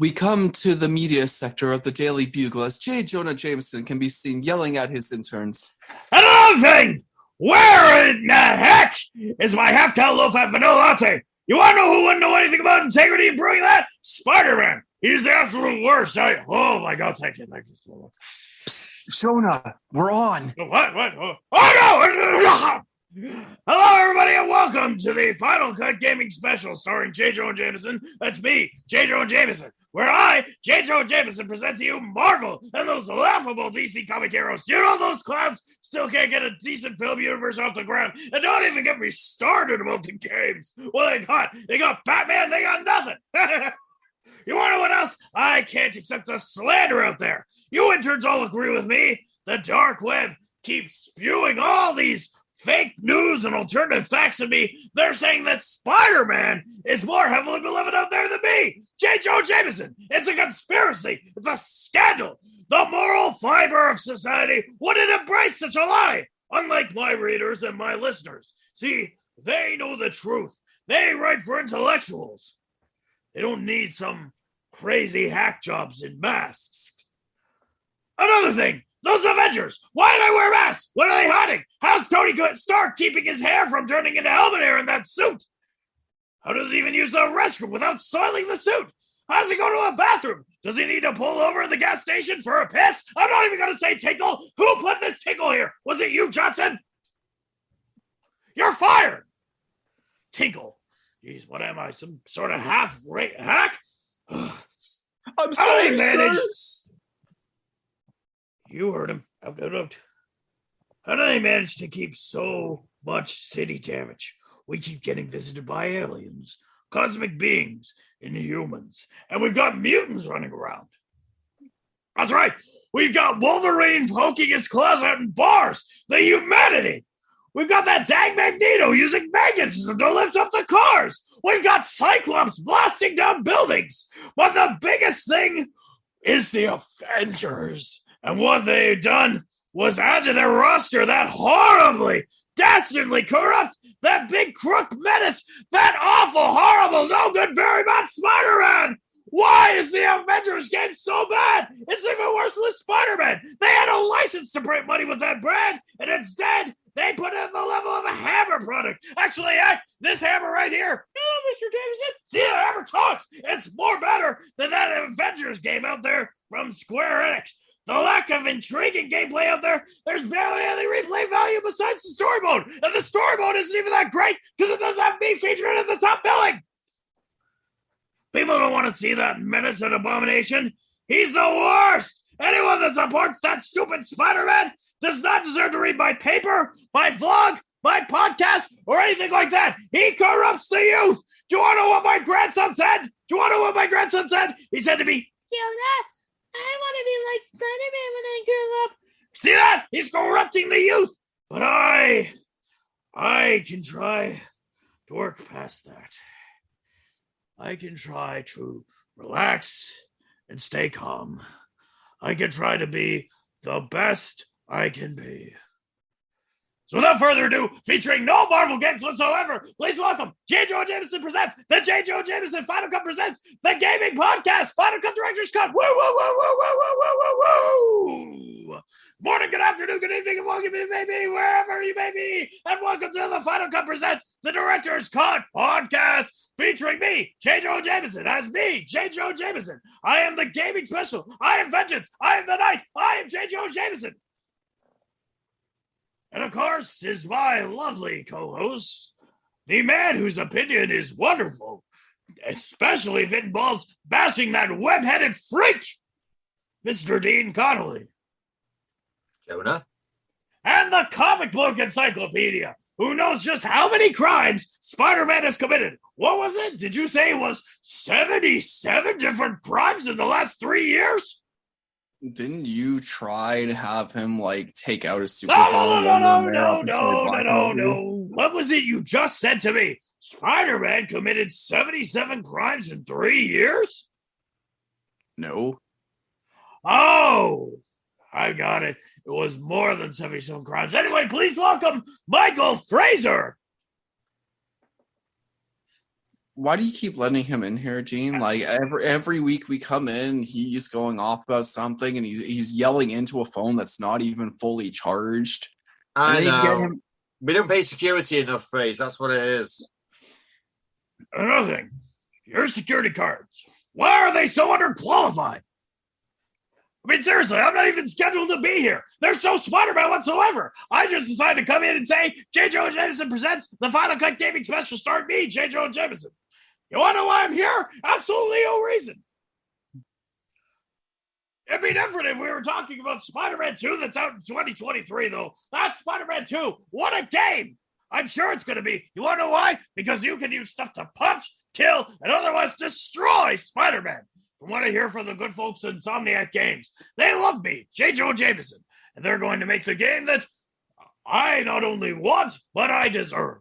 We come to the media sector of the Daily Bugle as J. Jonah Jameson can be seen yelling at his interns. Another thing! Where in the heck is my half-cal low-fat vanilla latte? You want to know who wouldn't know anything about integrity and brewing that? Spider-Man. He's the absolute worst. Oh my God, thank you so much. Psst, Jonah, we're on. What? Oh no! Hello, everybody, and welcome to the Final Cut Gaming Special starring J. Jonah Jameson. That's me, J. Jonah Jameson, where I, J. Jonah Jameson, present to you Marvel and those laughable DC comic heroes. You know those clowns still can't get a decent film universe off the ground, and don't even get me started about the games. Well, they got Batman, they got nothing. You want to know what else? I can't accept the slander out there. You interns all agree with me. The dark web keeps spewing all these fake news and alternative facts at me. They're saying that Spider-Man is more heavily beloved out there than me. J. Jonah Jameson. It's a conspiracy. It's a scandal. The moral fiber of society wouldn't embrace such a lie. Unlike my readers and my listeners. See, they know the truth. They write for intellectuals. They don't need some crazy hack jobs in masks. Another thing. Those Avengers! Why do they wear masks? What are they hiding? How's Tony Stark keeping his hair from turning into helmet hair in that suit? How does he even use the restroom without soiling the suit? How does he go to a bathroom? Does he need to pull over at the gas station for a piss? I'm not even going to say Tinkle. Who put this Tinkle here? Was it you, Johnson? You're fired! Tinkle. Jeez, what am I? Some sort of half-rate hack? I'm sorry, sir. You heard him. How do they manage to keep so much city damage? We keep getting visited by aliens, cosmic beings, inhumans, and we've got mutants running around. That's right. We've got Wolverine poking his claws out in bars. The humanity. We've got that dang Magneto using magnets to lift up the cars. We've got Cyclops blasting down buildings. But the biggest thing is the Avengers. And what they've done was add to their roster that horribly, dastardly corrupt, that big crook menace, that awful, horrible, no good, very bad Spider-Man. Why is the Avengers game so bad? It's even worse with Spider-Man. They had a license to print money with that brand, and instead, they put it at the level of a hammer product. Actually, this hammer right here, Mr. Jameson, see, the hammer talks. It's more better than that Avengers game out there from Square Enix. The lack of intriguing gameplay out there, there's barely any replay value besides the story mode. And the story mode isn't even that great because it doesn't have me featured at the top billing. People don't want to see that menace and abomination. He's the worst. Anyone that supports that stupid Spider-Man does not deserve to read my paper, my vlog, my podcast, or anything like that. He corrupts the youth. Do you want to know what my grandson said? He said to me, Jonah, I want to be like Spider-Man when I grow up. See that? He's corrupting the youth. But I can try to work past that. I can try to relax and stay calm. I can try to be the best I can be. So without further ado, featuring no Marvel games whatsoever, please welcome J. Jonah Jameson presents the J. Jonah Jameson Final Cut presents the Gaming Podcast Final Cut Director's Cut. Woo, woo, woo, woo, woo, woo, woo, woo, woo. Morning, good afternoon, good evening, and welcome you may be, wherever you may be. And welcome to the Final Cut presents the Director's Cut Podcast featuring me, J. Jonah Jameson, as me, J. Jonah Jameson. I am the gaming special. I am vengeance. I am the night. I am J. Jonah Jameson. And of course, is my lovely co-host, the man whose opinion is wonderful, especially if it involves bashing that web-headed freak, Mr. Dean Connolly. Jonah. And the comic book encyclopedia, who knows just how many crimes Spider-Man has committed. What was it? Did you say it was 77 different crimes in the last 3 years? Didn't you try to have him, take out a supervillain? No. What was it you just said to me? Spider-Man committed 77 crimes in 3 years? No. Oh, I got it. It was more than 77 crimes. Anyway, please welcome Michael Fraser. Why do you keep letting him in here, Gene? Like every week we come in, he's going off about something, and he's yelling into a phone that's not even fully charged. And I then you get know. him. We don't pay security enough, Phrase. That's what it is. Another thing, your security cards. Why are they so underqualified? I mean, seriously, I'm not even scheduled to be here. There's no Spider-Man whatsoever. I just decided to come in and say, J. Jonah Jameson presents the Finalcut Gaming Special starring me, J. Jonah Jameson. You want to know why I'm here? Absolutely no reason. It'd be different if we were talking about Spider-Man 2 that's out in 2023, though. That's Spider-Man 2. What a game! I'm sure it's going to be. You want to know why? Because you can use stuff to punch, kill, and otherwise destroy Spider-Man. From what I hear from the good folks at Insomniac Games, they love me, J. Jonah Jameson, and they're going to make the game that I not only want, but I deserve.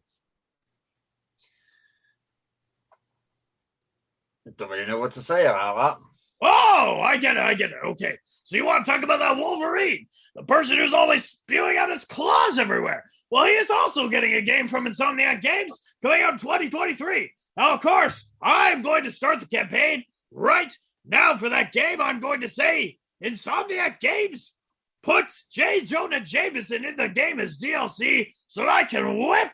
I don't really know what to say about that. Oh, I get it. Okay. So you want to talk about that Wolverine, the person who's always spewing out his claws everywhere. Well, he is also getting a game from Insomniac Games coming out in 2023. Now, of course, I'm going to start the campaign right now for that game. I'm going to say, Insomniac Games, put J. Jonah Jameson in the game as DLC so that I can whip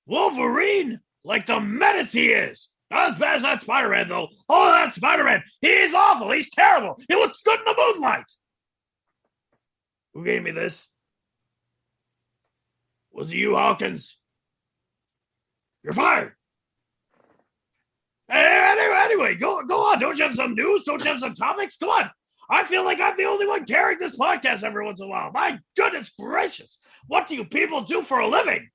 Wolverine like the menace he is. Not as bad as that Spider-Man, though. Oh, that Spider-Man. He is awful. He's terrible. He looks good in the moonlight. Who gave me this? Was it you, Hawkins? You're fired. Anyway, go on. Don't you have some news? Don't you have some topics? Come on. I feel like I'm the only one carrying this podcast every once in a while. My goodness gracious. What do you people do for a living?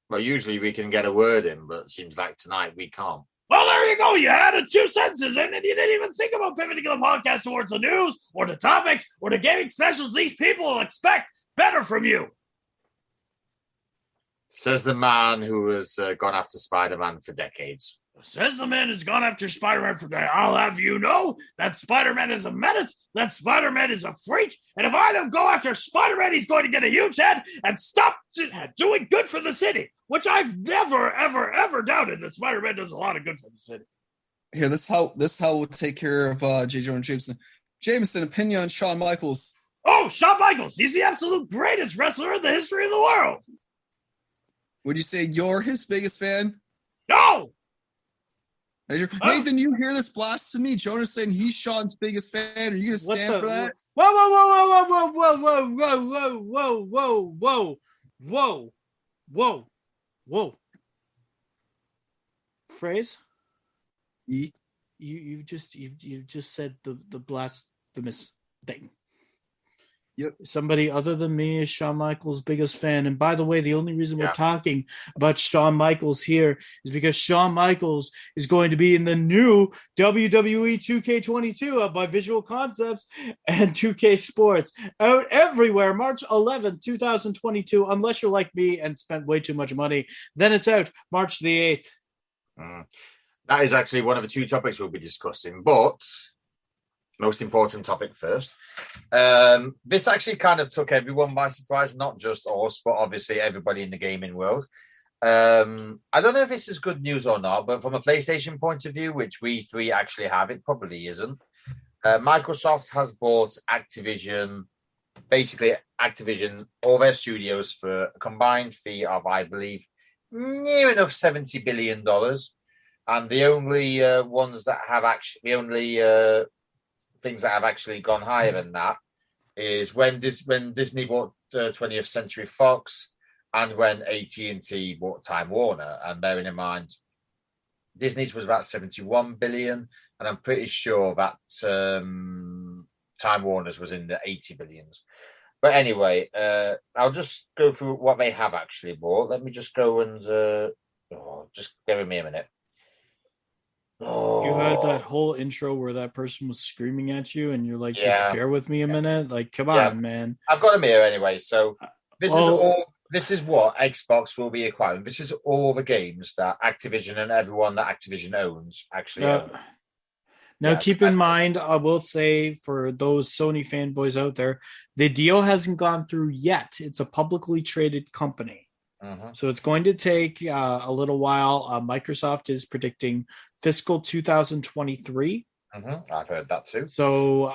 Well, usually we can get a word in, but it seems like tonight we can't. Well, there you go. You added 2 sentences in, and you didn't even think about pivoting the podcast towards the news or the topics or the gaming specials these people will expect better from you. Says the man who has gone after Spider-Man for decades. Says the man who's gone after Spider-Man for that. I'll have you know that Spider-Man is a menace, that Spider-Man is a freak, and if I don't go after Spider-Man, he's going to get a huge head and stop doing good for the city, which I've never, ever, ever doubted that Spider-Man does a lot of good for the city. Here, this how we'll take care of J. Jonah Jameson. Jameson, opinion on Shawn Michaels. Oh, Shawn Michaels. He's the absolute greatest wrestler in the history of the world. Would you say you're his biggest fan? No! Nathan, you hear this blasphemy? Jonah saying he's Sean's biggest fan. Are you going to stand for that? Whoa. Phrase? E? You just said the blasphemous thing. Yep. Somebody other than me is Shawn Michaels' biggest fan. And by the way, the only reason we're talking about Shawn Michaels here is because Shawn Michaels is going to be in the new WWE 2K22 up by Visual Concepts and 2K Sports out everywhere, March 11, 2022, unless you're like me and spent way too much money. Then it's out March the 8th. That is actually one of the 2 topics we'll be discussing, but most important topic first. This actually kind of took everyone by surprise, not just us, but obviously everybody in the gaming world. I don't know if this is good news or not, but from a PlayStation point of view, which we 3 actually have, it probably isn't. Microsoft has bought Activision, all their studios for a combined fee of, I believe, near enough $70 billion. And the only things that have actually gone higher than that is when Disney bought 20th Century Fox and when AT&T bought Time Warner. And bearing in mind, Disney's was about 71 billion, and I'm pretty sure that Time Warner's was in the 80 billions. But anyway, I'll just go through what they have actually bought. Let me just go and just give me a minute. You had that whole intro where that person was screaming at you, and you're like, "Just bear with me a minute." Like, come on, man. I've got a mirror anyway. So this is what Xbox will be acquiring. This is all the games that Activision and everyone that Activision owns actually own. Now, keep in mind, I will say for those Sony fanboys out there, the deal hasn't gone through yet. It's a publicly traded company. So it's going to take a little while. Microsoft is predicting fiscal 2023. I've heard that too. So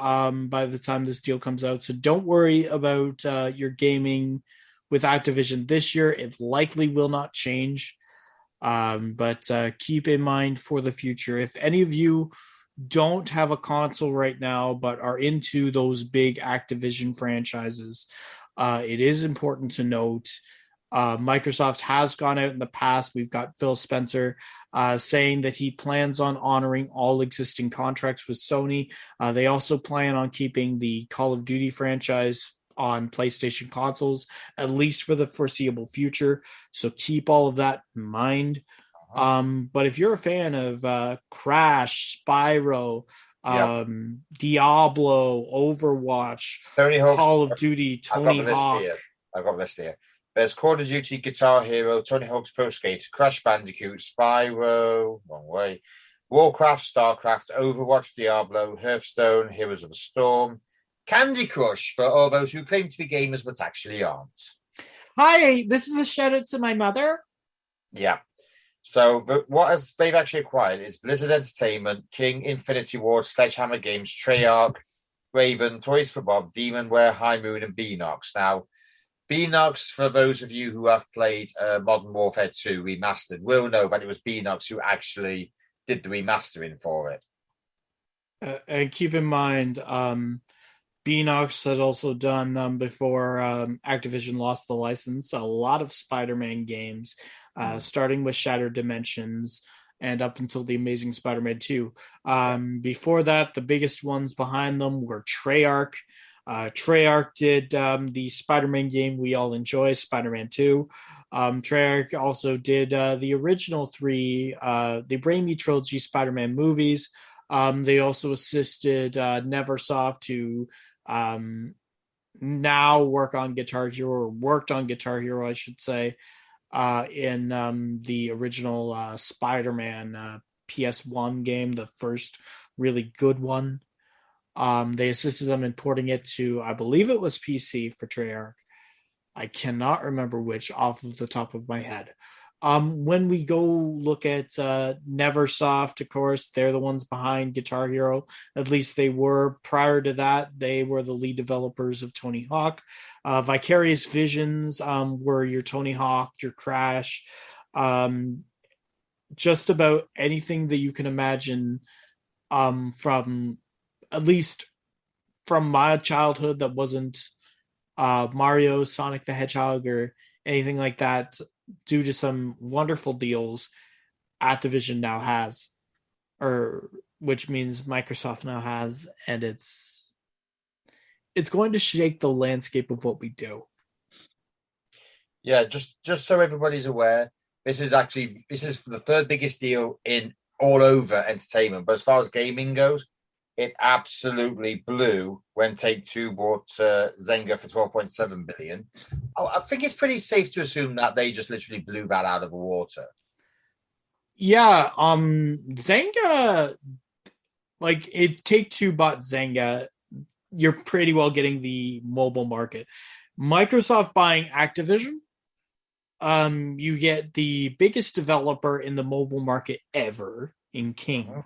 by the time this deal comes out, so don't worry about your gaming with Activision this year. It likely will not change. But keep in mind for the future, if any of you don't have a console right now but are into those big Activision franchises, it is important to note Microsoft has gone out in the past. We've got Phil Spencer saying that he plans on honoring all existing contracts with Sony. They also plan on keeping the Call of Duty franchise on PlayStation consoles, at least for the foreseeable future. So keep all of that in mind. But if you're a fan of Crash, Spyro, Diablo, Overwatch, Tony Hawk's, Call of Duty, Tony Hawk. I've got this here. There's Call of Duty, Guitar Hero, Tony Hawk's Pro Skater, Crash Bandicoot, Spyro, wrong way, Warcraft, StarCraft, Overwatch, Diablo, Hearthstone, Heroes of the Storm, Candy Crush for all those who claim to be gamers but actually aren't. Hi, this is a shout out to my mother. Yeah. So what they've actually acquired is Blizzard Entertainment, King, Infinity Ward, Sledgehammer Games, Treyarch, Raven, Toys for Bob, Demonware, High Moon, and Beanox. Now, Beanox, for those of you who have played Modern Warfare 2 Remastered, will know that it was Beanox who actually did the remastering for it. And keep in mind, Beanox has also done, before Activision lost the license, a lot of Spider-Man games, starting with Shattered Dimensions and up until The Amazing Spider-Man 2. Before that, the biggest ones behind them were Treyarch. Treyarch did the Spider-Man game we all enjoy, Spider-Man 2. Treyarch also did the original three, the Raimi trilogy Spider-Man movies. They also assisted Neversoft to now worked on Guitar Hero, I should say, in the original Spider-Man PS1 game, the first really good one. They assisted them in porting it to, I believe it was PC for Treyarch. I cannot remember which off of the top of my head. When we go look at Neversoft, of course, they're the ones behind Guitar Hero. At least they were. Prior to that, they were the lead developers of Tony Hawk. Vicarious Visions were your Tony Hawk, your Crash, just about anything that you can imagine from, at least from my childhood, that wasn't Mario, Sonic the Hedgehog, or anything like that. Due to some wonderful deals Activision now has, or which means Microsoft now has, and it's going to shake the landscape of what we do. Yeah, just so everybody's aware, this is the third biggest deal in all over entertainment. But as far as gaming goes, it absolutely blew when Take-Two bought Zynga for $12.7 billion. I think it's pretty safe to assume that they just literally blew that out of the water. Yeah, Zynga, like, if Take-Two bought Zynga, you're pretty well getting the mobile market. Microsoft buying Activision, you get the biggest developer in the mobile market ever in King.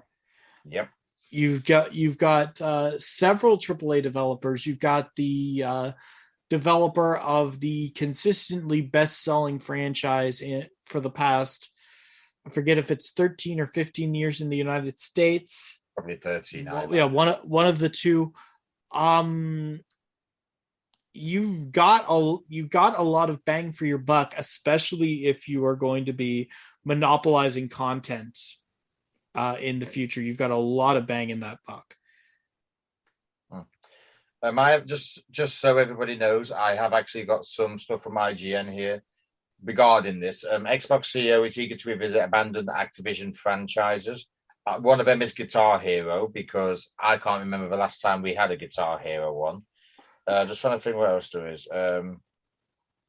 Yep. You've got several AAA developers. You've got the developer of the consistently best-selling franchise for the past, I forget if it's 13 or 15 years in the United States. Probably 13. Yeah, one of the two. You've got a lot of bang for your buck, especially if you are going to be monopolizing content in the future. You've got a lot of bang in that buck. I have just so everybody knows, I have actually got some stuff from IGN here regarding this. Xbox CEO is eager to revisit abandoned Activision franchises. One of them is Guitar Hero, because I can't remember the last time we had a Guitar Hero one. Just trying to think what else there is.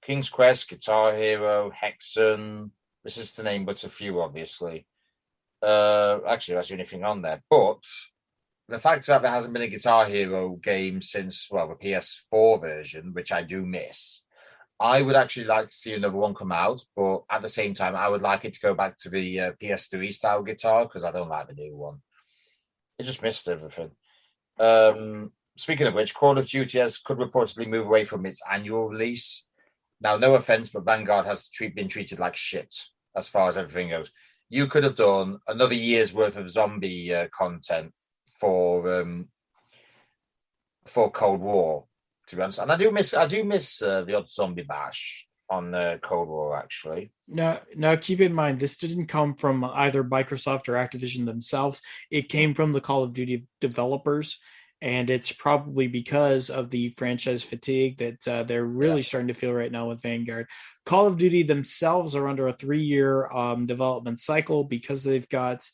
King's Quest, Guitar Hero, Hexen. This is to name but a few, obviously. Actually, that's the only thing on there. But the fact that there hasn't been a Guitar Hero game since, well, the PS4 version, which I do miss, I would actually like to see another one come out, but at the same time, I would like it to go back to the PS3 style guitar because I don't like the new one. It just missed everything. Speaking of which, Call of Duty could reportedly move away from its annual release. Now, no offense, but Vanguard has been treated like shit as far as everything goes. You could have done another year's worth of zombie content for Cold War, to be honest. And I do miss the odd zombie bash on Cold War, actually. Now, keep in mind, this didn't come from either Microsoft or Activision themselves. It came from the Call of Duty developers, and it's probably because of the franchise fatigue that they're really starting to feel right now with Vanguard. Call of Duty themselves are under a 3-year development cycle because they've got,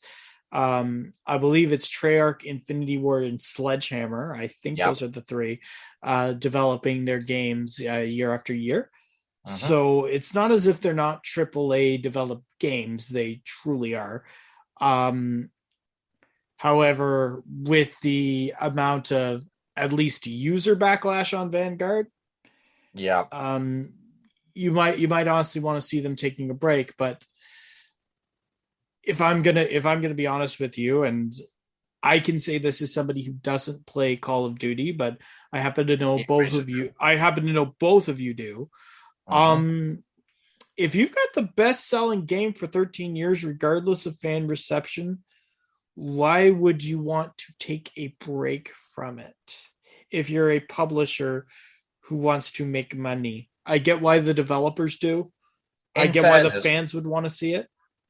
I believe it's Treyarch, Infinity Ward, and Sledgehammer. I think those are the three developing their games year after year. So it's not as if they're not AAA developed games. They truly are. However, with the amount of at least user backlash on Vanguard, you might honestly want to see them taking a break. But if I'm gonna be honest with you, and I can say this as somebody who doesn't play Call of Duty, but I happen to know both of you. I happen to know both of you do. If you've got the best-selling game for 13 years, regardless of fan reception, why would you want to take a break from it? If you're a publisher who wants to make money, I get why the developers do. I get why the fans would want to see it.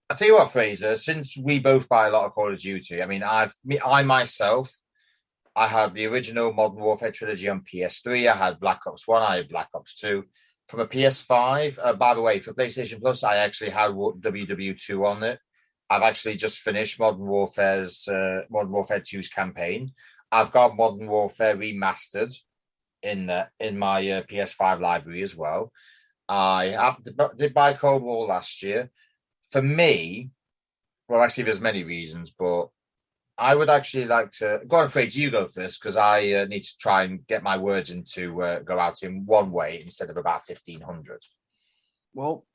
I'll tell you what, Fraser, since we both buy a lot of Call of Duty, I mean, I myself, I had the original Modern Warfare trilogy on PS3. I had Black Ops 1, I had Black Ops 2. From a PS5, by the way, for PlayStation Plus, I actually had WW2 on it. I've actually just finished Modern Warfare 2's campaign. I've got Modern Warfare Remastered in my PS5 library as well. I did buy Cold War last year. For me, well, actually, there's many reasons, but I would actually like to go on. Fraser, you go first because I need to try and get my words into go out in one way instead of about 1,500. Well,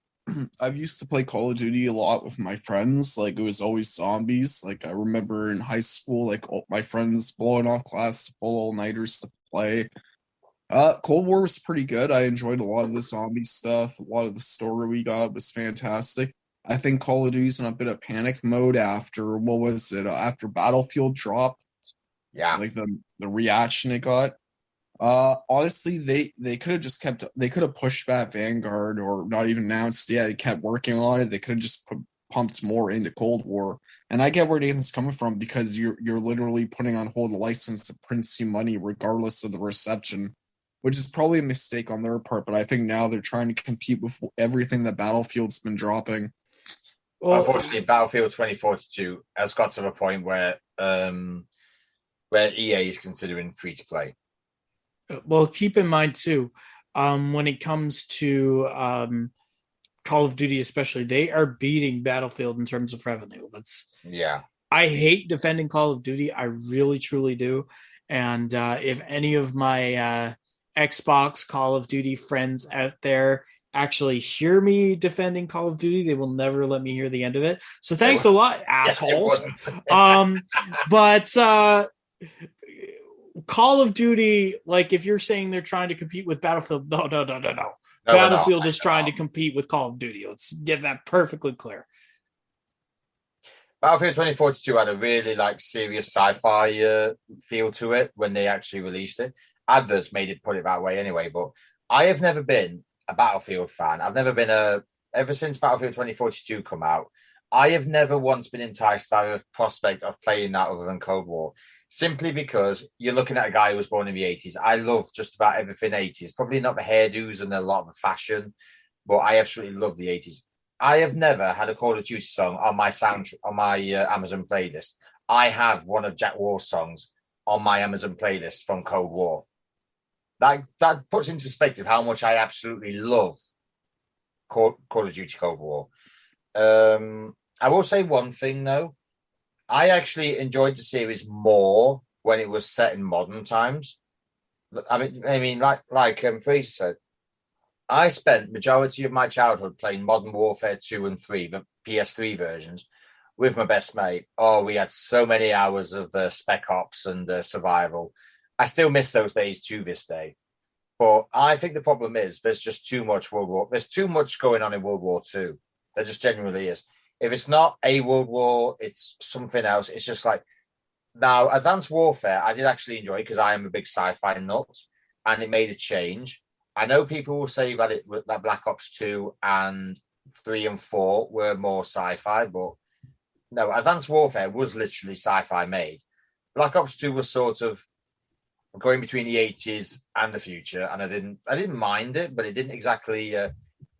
I've used to play Call of Duty a lot with my friends. Like, it was always zombies. Like, I remember in high school, like, my friends blowing off class to pull all-nighters to play. Cold War was pretty good. I enjoyed a lot of the zombie stuff. A lot of the story we got was fantastic. I think Call of Duty's in a bit of panic mode after, after Battlefield dropped. Yeah. Like, the reaction it got. Honestly, they could have just they could have pushed back Vanguard or not even announced. Yeah, they kept working on it. They could have just pumped more into Cold War. And I get where Nathan's coming from because you're literally putting on hold a license that prints you money regardless of the reception, which is probably a mistake on their part. But I think now they're trying to compete with everything that Battlefield's been dropping. Well, unfortunately, Battlefield 2042 has got to the point where EA is considering free to play. Well, keep in mind too, when it comes to Call of Duty, especially, they are beating Battlefield in terms of revenue. I hate defending Call of Duty. I really, truly do. And if any of my Xbox Call of Duty friends out there actually hear me defending Call of Duty, they will never let me hear the end of it. So thanks a lot, assholes. But Call of Duty, like, if you're saying they're trying to compete with Battlefield, no. Battlefield is trying to compete with Call of Duty. Let's get that perfectly clear. Battlefield 2042 had a really serious sci-fi feel to it when they actually released it. Adverts made it put it that way anyway, but I have never been a Battlefield fan. I've never been ever since Battlefield 2042 come out, I have never once been enticed by the prospect of playing that other than Cold War. Simply because you're looking at a guy who was born in the 80s. I love just about everything 80s. Probably not the hairdos and a lot of the fashion, but I absolutely love the 80s. I have never had a Call of Duty song on my Amazon playlist. I have one of Jack War's songs on my Amazon playlist from Cold War. That puts into perspective how much I absolutely love Call of Duty Cold War. I will say one thing though. I actually enjoyed the series more when it was set in modern times. I mean, like Fraser said, I spent majority of my childhood playing Modern Warfare 2 and 3, the PS3 versions, with my best mate. Oh, we had so many hours of Spec Ops and survival. I still miss those days to this day. But I think the problem is there's just too much There's too much going on in World War II. There just genuinely is. If it's not a World War, it's something else. It's just like, now, Advanced Warfare, I did actually enjoy because I am a big sci-fi nut, and it made a change. I know people will say that Black Ops 2 and 3 and 4 were more sci-fi, but no, Advanced Warfare was literally sci-fi made. Black Ops 2 was sort of going between the 80s and the future, and I didn't mind it, but it didn't exactly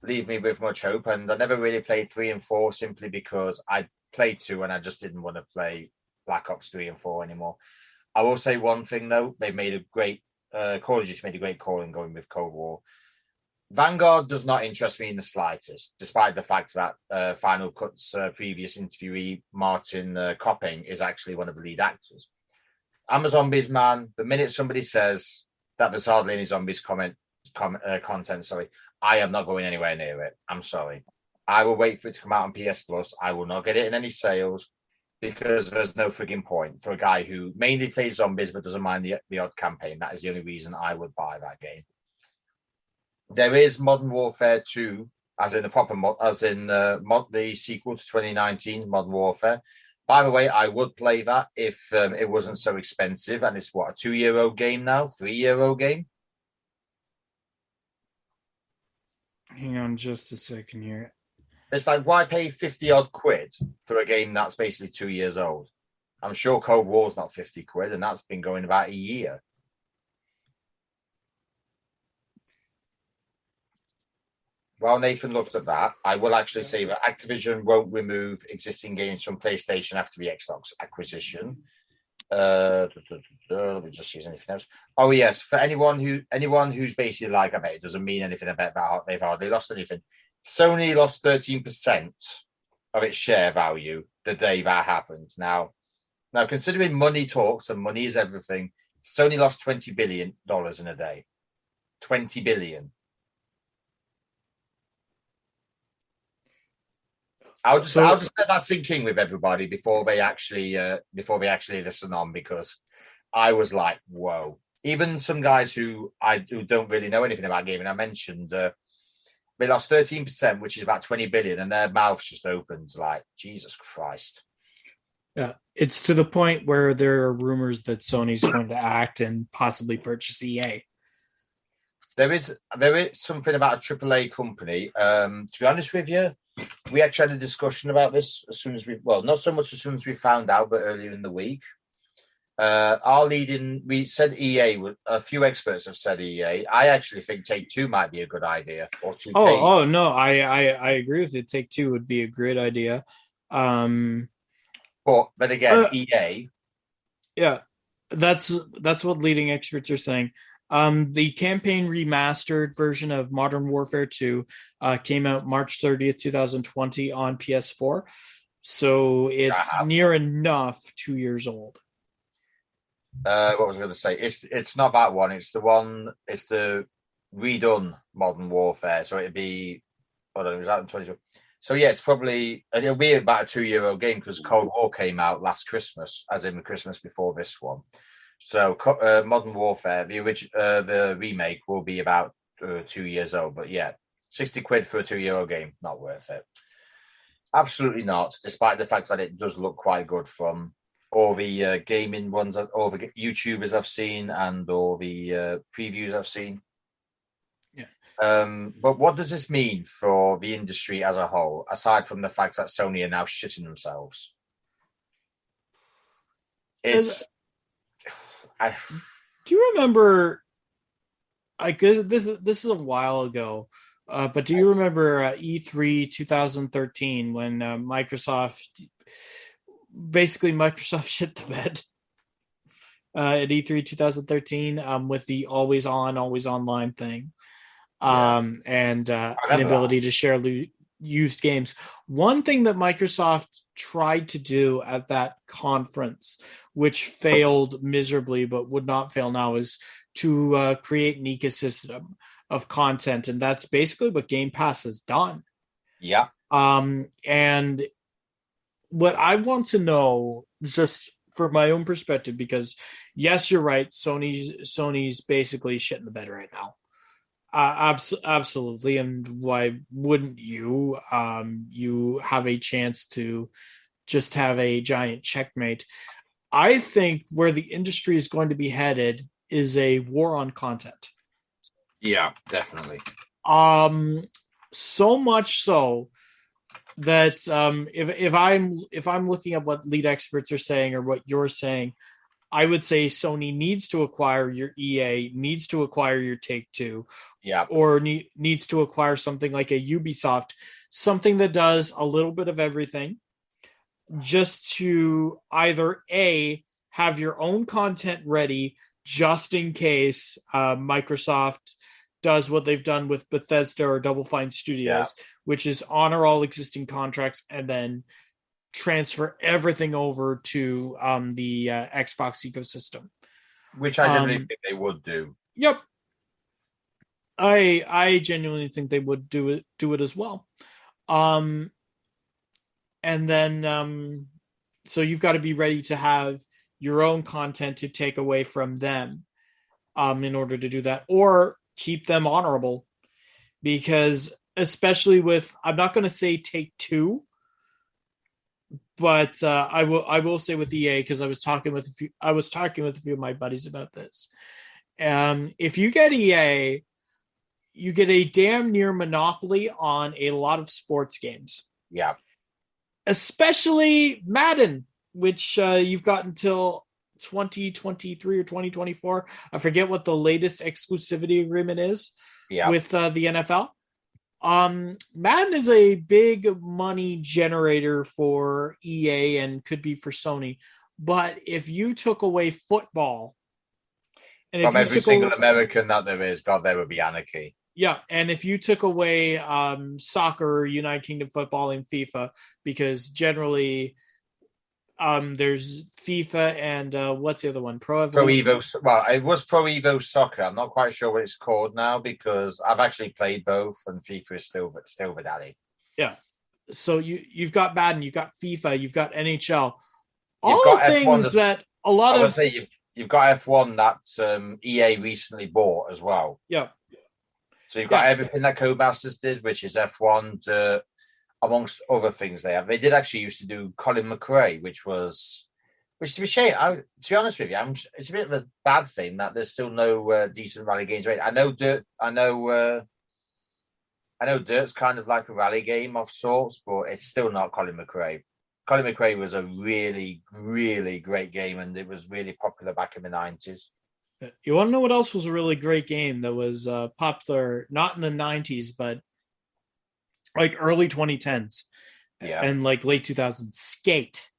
leave me with much hope. And I never really played 3 and 4 simply because I played 2 and I just didn't want to play Black Ops 3 and 4 anymore. I will say one thing though, they made a great Call of Duty made a great call in going with Cold War. Vanguard does not interest me in the slightest, despite the fact that Finalcut's previous interviewee, Martin Copping, is actually one of the lead actors. I'm a zombies man. The minute somebody says that there's hardly any zombies content, I am not going anywhere near it. I'm sorry. I will wait for it to come out on PS Plus. I will not get it in any sales because there's no frigging point for a guy who mainly plays zombies but doesn't mind the odd campaign. That is the only reason I would buy that game. There is Modern Warfare 2, as in the proper the sequel to 2019's Modern Warfare. By the way, I would play that if it wasn't so expensive, and it's what, a €2 game now, €3 game. Hang on just a second here. It's like, why pay 50 odd quid for a game that's basically 2 years old? I'm sure Cold War's not 50 quid, and that's been going about a year. While Nathan looked at that, I will actually say that Activision won't remove existing games from PlayStation after the Xbox acquisition. Let me just use anything else. Oh yes, for anyone who's basically like, I bet it doesn't mean anything about that they've hardly lost anything. Sony lost 13% of its share value the day that happened. Now, considering money talks and money is everything, Sony lost $20 billion in a day. $20 billion. I'll just let that sink in with everybody before they actually listen on, because I was like, whoa. Even some guys who don't really know anything about gaming, I mentioned they lost 13%, which is about 20 billion, and their mouths just opened like, Jesus Christ. Yeah, it's to the point where there are rumors that Sony's going to act and possibly purchase EA. There is something about a AAA company. To be honest with you, we actually had a discussion about this not so much as soon as we found out, but earlier in the week. We said EA. A few experts have said EA. I actually think Take-Two might be a good idea. Or 2K. Oh no, I agree with it. Take-Two would be a great idea. But then again, EA. Yeah, that's what leading experts are saying. The campaign remastered version of Modern Warfare 2 came out March 30th, 2020 on PS4. So it's near enough 2 years old. What was I going to say? It's not that one. It's the redone Modern Warfare. So it'd be, hold on, it was out in 2020. So yeah, it'll be about a €2 game because Cold War came out last Christmas, as in the Christmas before this one. So Modern Warfare, the remake, will be about 2 years old. But yeah, 60 quid for a €2 game, not worth it. Absolutely not, despite the fact that it does look quite good from all the gaming ones, all the YouTubers I've seen, and all the previews I've seen. Yeah. But what does this mean for the industry as a whole, aside from the fact that Sony are now shitting themselves? Do you remember? This is a while ago, but do you remember E3 2013 when Microsoft shit the bed at E3 2013 with the always online thing, and inability to share used games. One thing that Microsoft tried to do at that conference, which failed miserably but would not fail now, is to create an ecosystem of content, and that's basically what Game Pass has done. Yeah. And what I want to know, just for my own perspective, because yes, you're right, Sony's basically shit in the bed right now. Absolutely, and why wouldn't you? You have a chance to just have a giant checkmate. I think where the industry is going to be headed is a war on content. Yeah, definitely. So much so that if I'm looking at what lead experts are saying or what you're saying, I would say Sony needs to acquire your EA, needs to acquire your Take-Two, or needs to acquire something like a Ubisoft, something that does a little bit of everything, just to either A, have your own content ready just in case Microsoft does what they've done with Bethesda or Double Fine Studios, which is honor all existing contracts and then transfer everything over to the Xbox ecosystem, which I generally think they would do. Yep, I genuinely think they would do it as well. And then so you've got to be ready to have your own content to take away from them in order to do that, or keep them honorable, because especially with, I'm not going to say Take-Two, but I will say with EA, because I was talking with a few of my buddies about this. If you get EA, you get a damn near monopoly on a lot of sports games. Yeah. Especially Madden, which you've got until 2023 or 2024. I forget what the latest exclusivity agreement is with the NFL. Madden is a big money generator for EA and could be for Sony. But if you took away football, and from every single American that there is, God, there would be anarchy. Yeah, and if you took away soccer, United Kingdom football, and FIFA, because generally there's FIFA and what's the other one? Pro Evolution. Well, it was Pro Evo Soccer. I'm not quite sure what it's called now because I've actually played both, and FIFA is still the daddy. Yeah. So you've got Madden, you've got FIFA, you've got NHL. All things that a lot of you've got F1 that EA recently bought as well. Yeah. So you've got everything that Codemasters did, which is F1, amongst other things they have. They did actually used to do Colin McRae, which to be shame. To be honest with you, it's a bit of a bad thing that there's still no decent rally games. I know Dirt's kind of like a rally game of sorts, but it's still not Colin McRae. Colin McRae was a really, really great game, and it was really popular back in the 90s. You want to know what else was a really great game that was popular, not in the 90s, but like early 2010s and like late 2000s? Skate.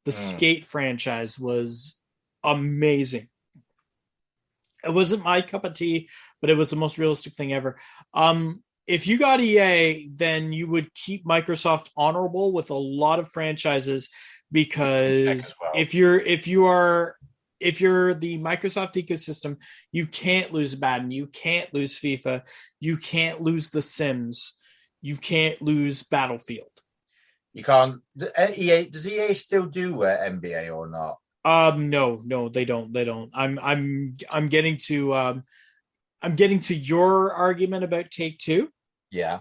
The Skate franchise was amazing. It wasn't my cup of tea, but it was the most realistic thing ever. If you got EA, then you would keep Microsoft honorable with a lot of franchises, because if you're the Microsoft ecosystem, you can't lose Madden, you can't lose FIFA, you can't lose The Sims, you can't lose Battlefield. You can't. EA, does EA still do NBA or not? No, they don't. I'm getting to your argument about Take-Two. Yeah.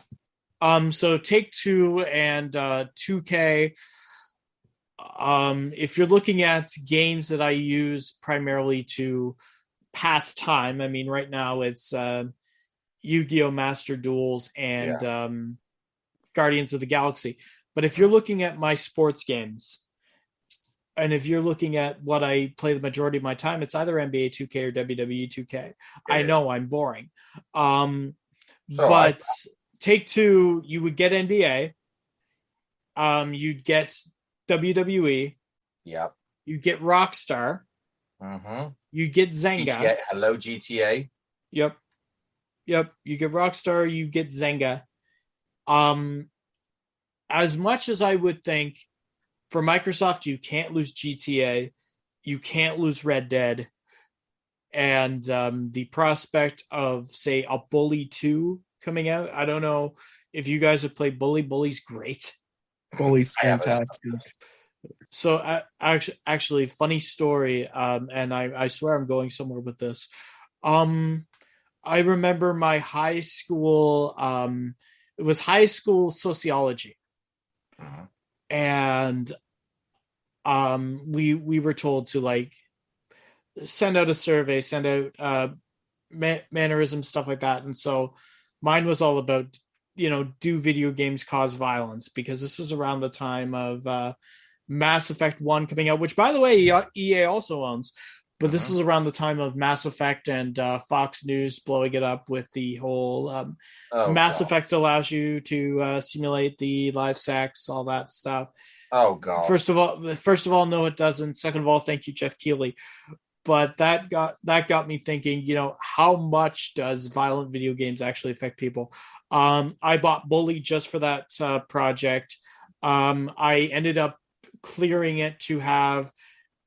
So Take-Two and 2K. If you're looking at games that I use primarily to pass time, I mean, right now it's Yu-Gi-Oh! Master Duels and Guardians of the Galaxy. But if you're looking at my sports games, and if you're looking at what I play the majority of my time, it's either NBA 2K or WWE 2K. I know I'm boring. But Take-Two, you would get NBA. You'd get WWE. Yep. You'd get Rockstar. Mm-hmm. You'd get Zynga. Hello, GTA. Yep. You get Rockstar, you get Zynga. As much as I would think for Microsoft, you can't lose GTA, you can't lose Red Dead, and the prospect of, say, a Bully 2 coming out. I don't know if you guys have played Bully. Bully's great. Bully's fantastic. So actually, funny story, and I swear I'm going somewhere with this. I remember my high school, it was high school sociology. And we were told to like send out a survey, send out mannerisms, stuff like that. And so mine was all about, do video games cause violence? Because this was around the time of Mass Effect 1 coming out, which, by the way, EA also owns. But this is around the time of Mass Effect and Fox News blowing it up with the whole Mass Effect allows you to simulate the live sex, all that stuff. Oh God! First of all, no, it doesn't. Second of all, thank you, Jeff Keighley. But that got me thinking. How much does violent video games actually affect people? I bought Bully just for that project. I ended up clearing it to have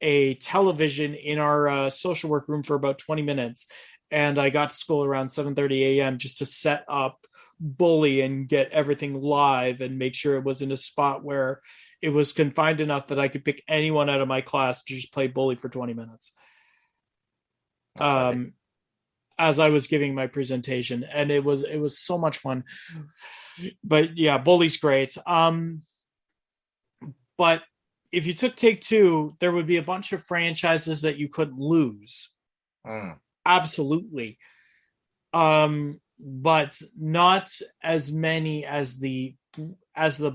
a television in our social work room for about 20 minutes, and I got to school around 7:30 a.m. just to set up Bully and get everything live and make sure it was in a spot where it was confined enough that I could pick anyone out of my class to just play Bully for 20 minutes as I was giving my presentation, and it was so much fun. But yeah, Bully's great. But if you took Take-Two, there would be a bunch of franchises that you couldn't lose. Absolutely. But not as many as the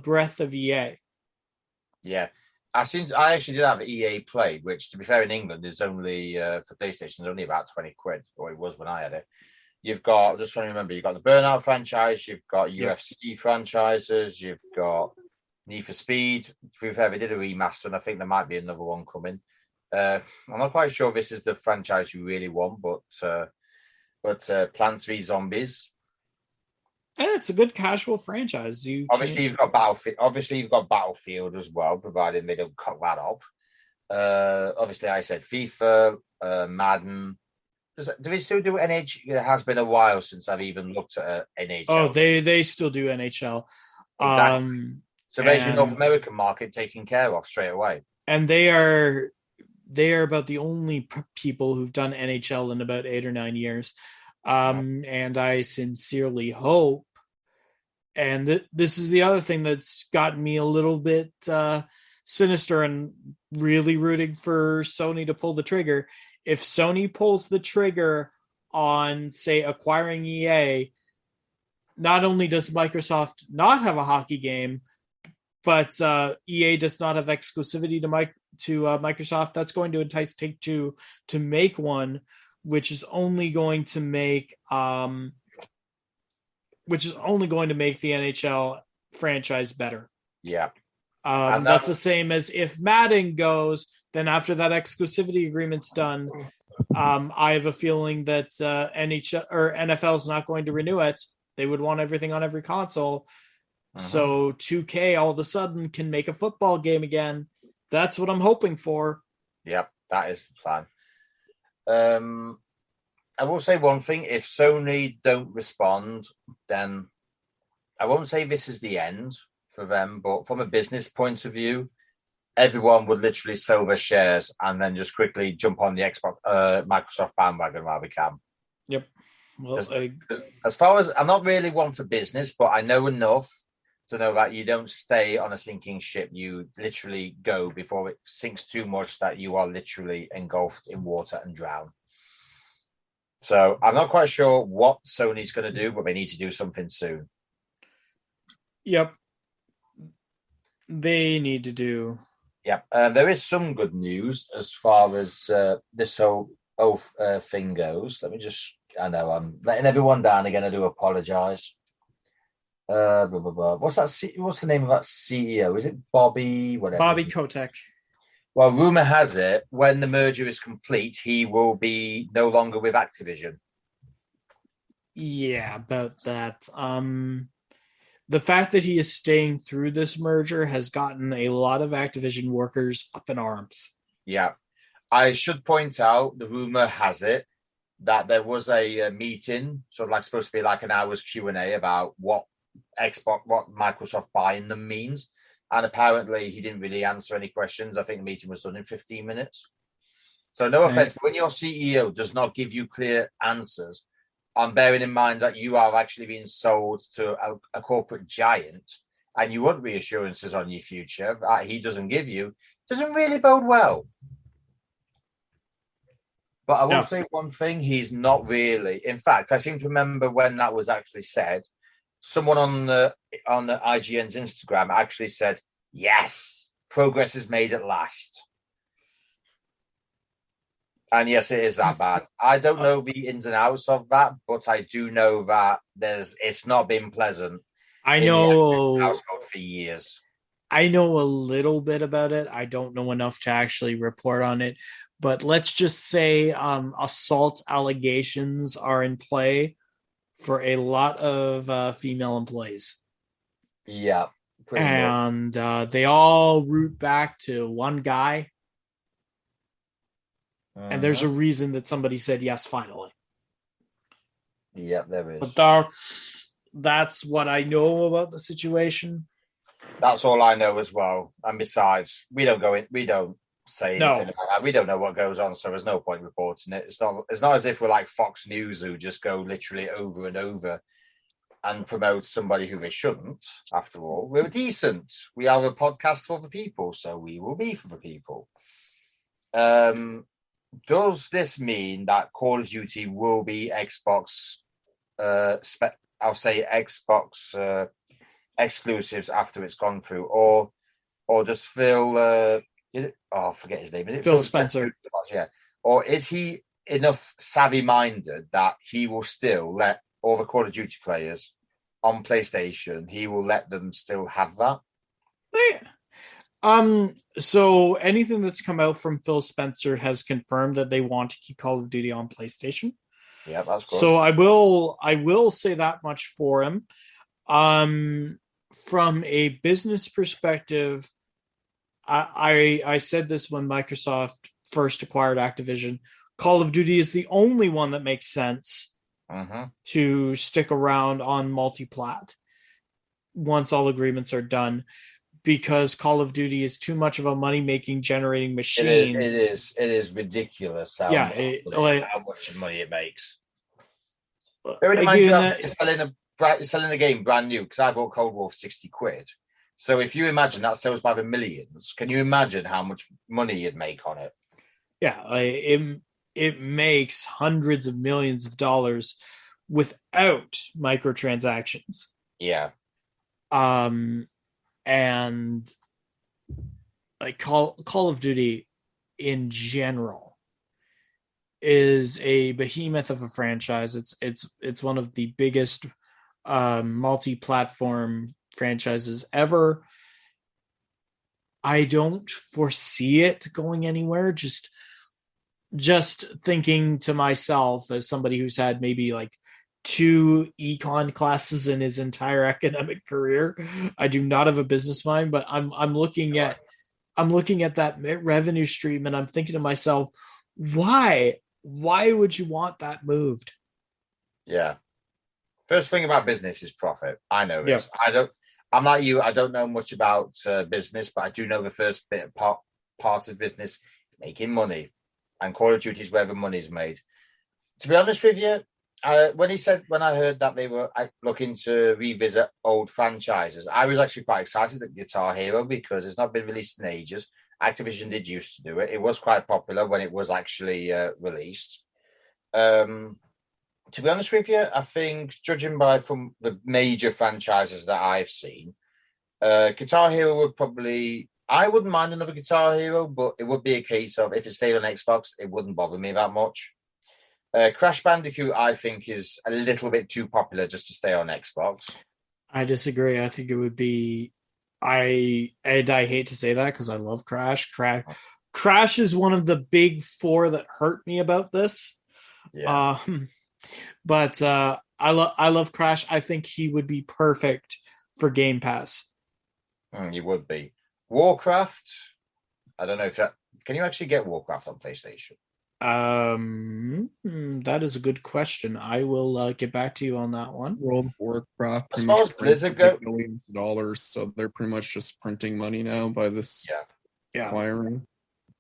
breadth of EA. Yeah. I actually did have EA Play, which, to be fair, in England is only for PlayStation is only about 20 quid, or it was when I had it. You've got, just trying to remember, you've got the Burnout franchise, you've got UFC franchises, you've got Need for Speed. To be fair, they did a remaster, and I think there might be another one coming. I'm not quite sure this is the franchise you really want, but Plants v Zombies. And it's a good casual franchise. Obviously, you've got Battlefield as well, providing they don't cut that up. Obviously, I said FIFA, Madden. Do they still do NHL? It has been a while since I've even looked at NHL. Oh, they still do NHL. Exactly. So there's your North American market taken care of straight away. And they are about the only people who've done NHL in about 8 or 9 years. And I sincerely hope, and this is the other thing that's gotten me a little bit sinister and really rooting for Sony to pull the trigger. If Sony pulls the trigger on, say, acquiring EA, not only does Microsoft not have a hockey game, but EA does not have exclusivity to Microsoft. That's going to entice Take-Two to make one, which is only going to make the NHL franchise better. Yeah. That's the same as if Madden goes, then after that exclusivity agreement's done, I have a feeling that NHL or NFL is not going to renew it. They would want everything on every console. So 2K all of a sudden can make a football game again. That's what I'm hoping for. Yep, that is the plan. I will say one thing. If Sony don't respond, then I won't say this is the end for them, but from a business point of view, everyone would literally sell their shares and then just quickly jump on the Microsoft bandwagon while we can. Yep. Well, as far as I'm not really one for business, but I know enough to know that you don't stay on a sinking ship. You literally go before it sinks too much that you are literally engulfed in water and drown. So I'm not quite sure what Sony's going to do, but they need to do something soon. Yep. They need to do. Yep. There is some good news as far as this whole thing goes. I know I'm letting everyone down again. I do apologize. Blah, blah, blah. What's the name of that CEO? Is it Bobby? Whatever. Bobby Kotick. Well, rumor has it when the merger is complete, he will be no longer with Activision. Yeah, about that. The fact that he is staying through this merger has gotten a lot of Activision workers up in arms. Yeah. I should point out, the rumor has it that there was a meeting, sort of like supposed to be like an hour's Q&A about what Microsoft buying them means. And apparently he didn't really answer any questions. I think the meeting was done in 15 minutes. So no offense, but when your CEO does not give you clear answers, I'm bearing in mind that you are actually being sold to a corporate giant and you want reassurances on your future that he doesn't give you, doesn't really bode well. But I will say one thing, he's not really. In fact, I seem to remember when that was actually said, someone on the IGN's Instagram actually said, yes, progress is made at last. And yes, it is that bad. I don't know the ins and outs of that, but I do know that it's not been pleasant. I know in the household for years. I know a little bit about it. I don't know enough to actually report on it. But let's just say assault allegations are in play for a lot of female employees. Yeah. And they all root back to one guy. And there's a reason that somebody said yes, finally. Yeah, there is. But that's what I know about the situation. That's all I know as well. And besides, we don't say anything about that. We don't know what goes on, so there's no point reporting it. It's not as if we're like Fox News who just go literally over and over and promote somebody who they shouldn't. After all, we're decent. We are a podcast for the people, so we will be for the people. Does this mean that Call of Duty will be Xbox? I'll say Xbox exclusives after it's gone through, or does Phil? Is it? Oh, I forget his name. Is it Phil Spencer? Yeah. Or is he enough savvy-minded that he will still let all the Call of Duty players on PlayStation? He will let them still have that. So anything that's come out from Phil Spencer has confirmed that they want to keep Call of Duty on PlayStation. Yeah, that's good. So I will say that much for him. From a business perspective, I said this when Microsoft first acquired Activision. Call of Duty is the only one that makes sense to stick around on multi-plat once all agreements are done, because Call of Duty is too much of a money-making generating machine. It is ridiculous how much money it makes. You're selling a game brand new, because I bought Cold War for 60 quid. So if you imagine that sells by the millions, can you imagine how much money you'd make on it? Yeah, it makes hundreds of millions of dollars without microtransactions. Yeah. And like Call of Duty in general is a behemoth of a franchise. It's one of the biggest multi-platform franchises ever. I don't foresee it going anywhere. Just thinking to myself, as somebody who's had maybe like 2 econ classes in his entire academic career, I do not have a business mind, but I'm looking at that revenue stream and I'm thinking to myself, why would you want that moved? Yeah. First thing about business is profit. I know this. I'm like you. I don't know much about business, but I do know the first bit of part of business, making money, and Call of Duty is where the money's made. To be honest with you, when I heard that they were looking to revisit old franchises, I was actually quite excited at Guitar Hero because it's not been released in ages. Activision did used to do it. It was quite popular when it was actually released. To be honest with you, I think, judging from the major franchises that I've seen, Guitar Hero would probably... I wouldn't mind another Guitar Hero, but it would be a case of if it stayed on Xbox, it wouldn't bother me that much. Crash Bandicoot, I think, is a little bit too popular just to stay on Xbox. I disagree. I think it would be... I hate to say that because I love Crash. Crash is one of the big 4 that hurt me about this. Yeah. But I love Crash. I think he would be perfect for Game Pass. He would be. Warcraft, I don't know if that... Can you actually get Warcraft on PlayStation? That is a good question. I will get back to you on that one. World of Warcraft As pretty far much as prints Blizzard like go, millions of dollars, so they're pretty much just printing money now by this yeah. acquiring.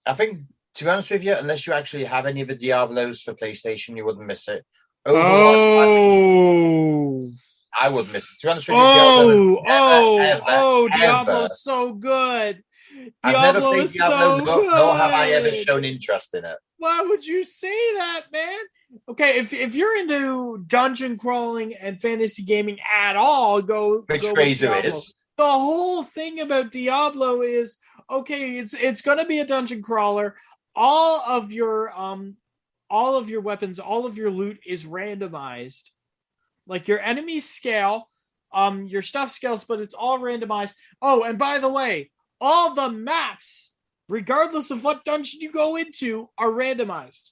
I think, to be honest with you, unless you actually have any of the Diablos for PlayStation, you wouldn't miss it. Overwatch, I wouldn't miss it. To be honest with you, Diablo's so good. I've never Diablo played is Diablo, so good. nor have I ever shown interest in it. Why would you say that, man? Okay, if you're into dungeon crawling and fantasy gaming at all, go Fraser with Diablo. is. The whole thing about Diablo is okay. It's gonna be a dungeon crawler. All of your weapons, all of your loot is randomized. Like your enemies scale, your stuff scales, but it's all randomized. Oh, and by the way, all the maps, regardless of what dungeon you go into, are randomized.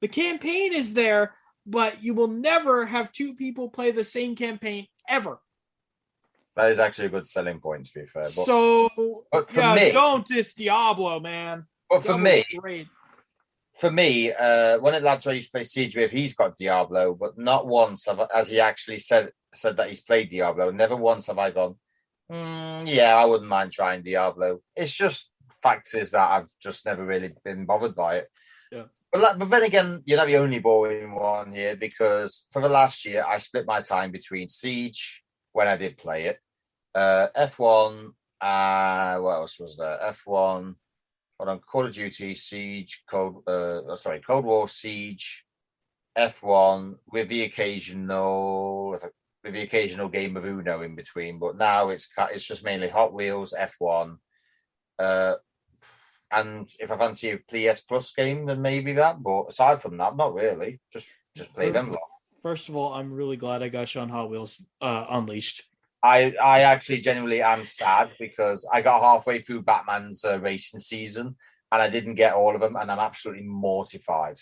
The campaign is there, but you will never have two people play the same campaign ever. That is actually a good selling point, to be fair. But for me, don't diss Diablo, man. But Diablo's great. For me, one of the lads I used to play Siege with, he's got Diablo, but not once has he actually said that he's played Diablo. Never once have I gone, yeah, I wouldn't mind trying Diablo. It's just facts is that I've just never really been bothered by it. Yeah. But then again, you're not the only boring one here, because for the last year, I split my time between Siege, when I did play it, F1, what else was there? F1, Call of Duty, Siege, Cold War, Siege, F1, with the occasional game of Uno in between. But now it's just mainly Hot Wheels, F1, and if I fancy a PS Plus game, then maybe that. But aside from that, not really. Just play them. First of all, I'm really glad I got you on Hot Wheels Unleashed. I actually genuinely am sad because I got halfway through Batman's racing season and I didn't get all of them, and I'm absolutely mortified.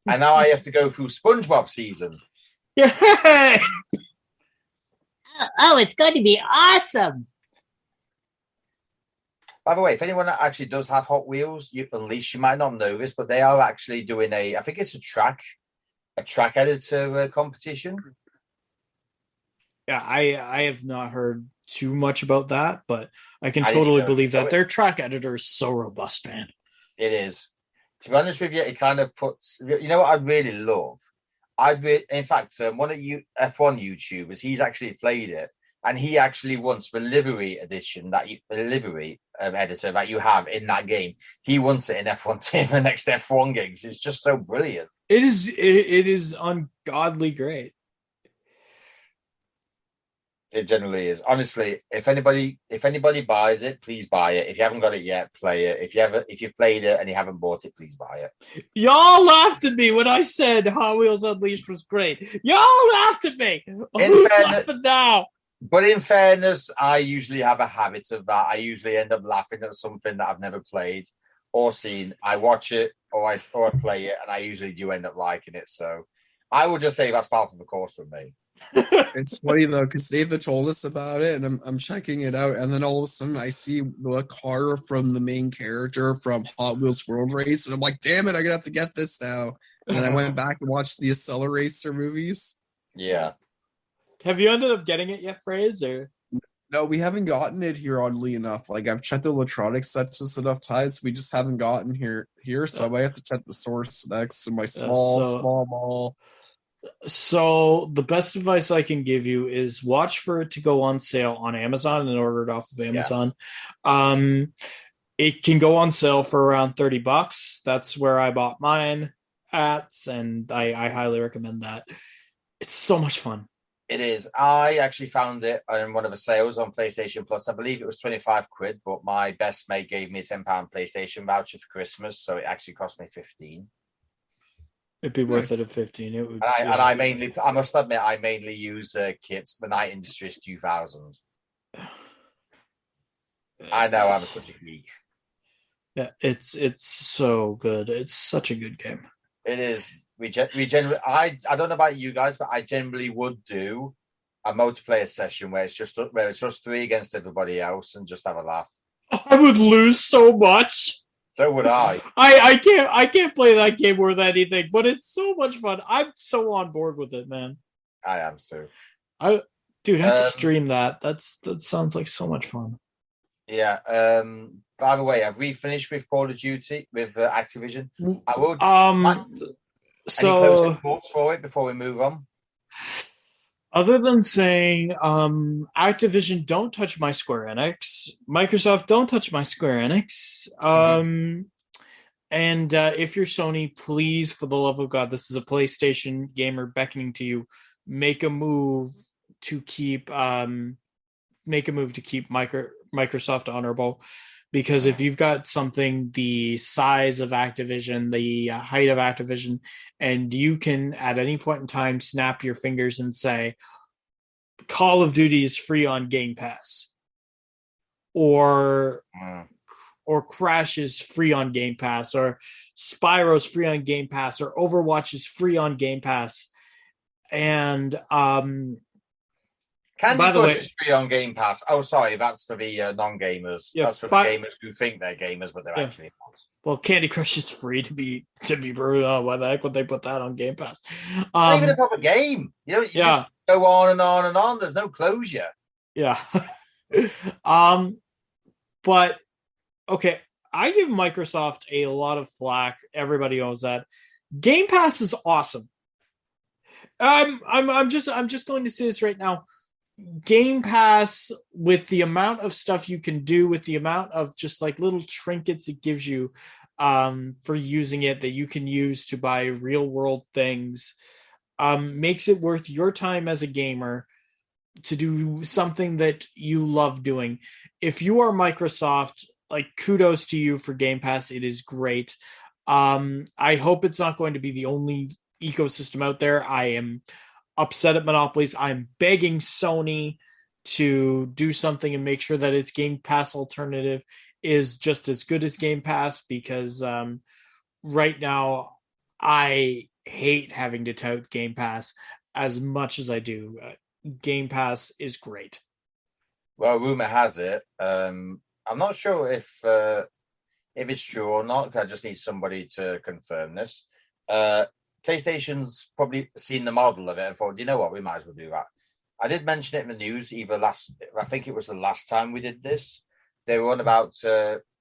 And now I have to go through SpongeBob season. Yeah. Oh, it's going to be awesome. By the way, if anyone actually does have Hot Wheels, Unleashed, you might not know this, but they are actually doing I think it's a track editor competition. Yeah, I have not heard too much about that, but I can totally believe that. Their track editor is so robust, man. It is. To be honest with you, it kind of puts... You know what I'd really love? In fact, one of you F1 YouTubers, he's actually played it, and he actually wants the livery edition, livery editor that you have in that game. He wants it in F1 team for the next F1 games. It's just so brilliant. It is ungodly great. It generally is. Honestly, if anybody buys it, please buy it. If you haven't got it yet, play it. If you've played it and you haven't bought it, please buy it. Y'all laughed at me when I said Hot Wheels Unleashed was great. Y'all laughed at me. Who's laughing now? But in fairness, I usually have a habit of that. I usually end up laughing at something that I've never played or seen. I watch it or I play it, and I usually do end up liking it. So I would just say that's part of the course for me. It's funny though, because Dave told us about it, and I'm checking it out, and then all of a sudden I see the car from the main character from Hot Wheels World Race, and I'm like, damn it, I'm gonna have to get this now. And then I went back and watched the Accelerator movies. Yeah. Have you ended up getting it yet, Fraser? No, we haven't gotten it here, oddly enough. Like, I've checked the electronics sections enough times, we just haven't gotten here. So I might have to check the source next in my small mall. So the best advice I can give you is watch for it to go on sale on Amazon and order it off of Amazon. Yeah. It can go on sale for around $30. That's where I bought mine at, and I highly recommend that. It's so much fun. It is. I actually found it on one of the sales on PlayStation Plus. I believe it was 25 quid, but my best mate gave me a £10 PlayStation voucher for Christmas, so it actually cost me 15. It'd be worth it at 15. It would. I must admit, I mainly use kits, the Night Industries 2000. I know I'm such a geek. Yeah, it's so good. It's such a good game. It is. We generally, I don't know about you guys, but I generally would do a multiplayer session where it's just 3 against everybody else and just have a laugh. I would lose so much. So would I. I can't play that game worth anything, but it's so much fun. I'm so on board with it, man. I am too. I'd stream that. That sounds like so much fun. Yeah. By the way, have we finished with Call of Duty with Activision? I will. So any closing thoughts for it before we move on? Other than saying, Activision, don't touch my Square Enix. Microsoft, don't touch my Square Enix. And if you're Sony, please, for the love of God, this is a PlayStation gamer beckoning to you. Make a move to keep Microsoft honorable, because if you've got something the size of Activision, the height of Activision, and you can at any point in time snap your fingers and say Call of Duty is free on Game Pass, or Crash is free on Game Pass, or Spyro's free on Game Pass, or Overwatch is free on Game Pass, and Candy Crush is free on Game Pass. Oh, sorry, that's for the non-gamers. Yeah, that's for the gamers who think they're gamers, but they're actually not. Well, Candy Crush is free to be brutal. Why the heck would they put that on Game Pass? Not even a proper game. You just go on and on and on. There's no closure. Yeah. But okay, I give Microsoft a lot of flack. Everybody knows that. Game Pass is awesome. I'm just going to say this right now. Game Pass, with the amount of stuff you can do, with the amount of just like little trinkets it gives you for using it that you can use to buy real world things, makes it worth your time as a gamer to do something that you love doing. If you are Microsoft, like, kudos to you for Game Pass. It is great. I hope it's not going to be the only ecosystem out there. I am upset at monopolies. I'm begging Sony to do something and make sure that its Game Pass alternative is just as good as Game Pass, because right now I hate having to tout Game Pass as much as I do. Game Pass is great. Well, rumor has it. I'm not sure if it's true or not. I just need somebody to confirm this. PlayStation's probably seen the model of it and thought, you know what, we might as well do that. I did mention it in the news I think it was the last time we did this. They were on about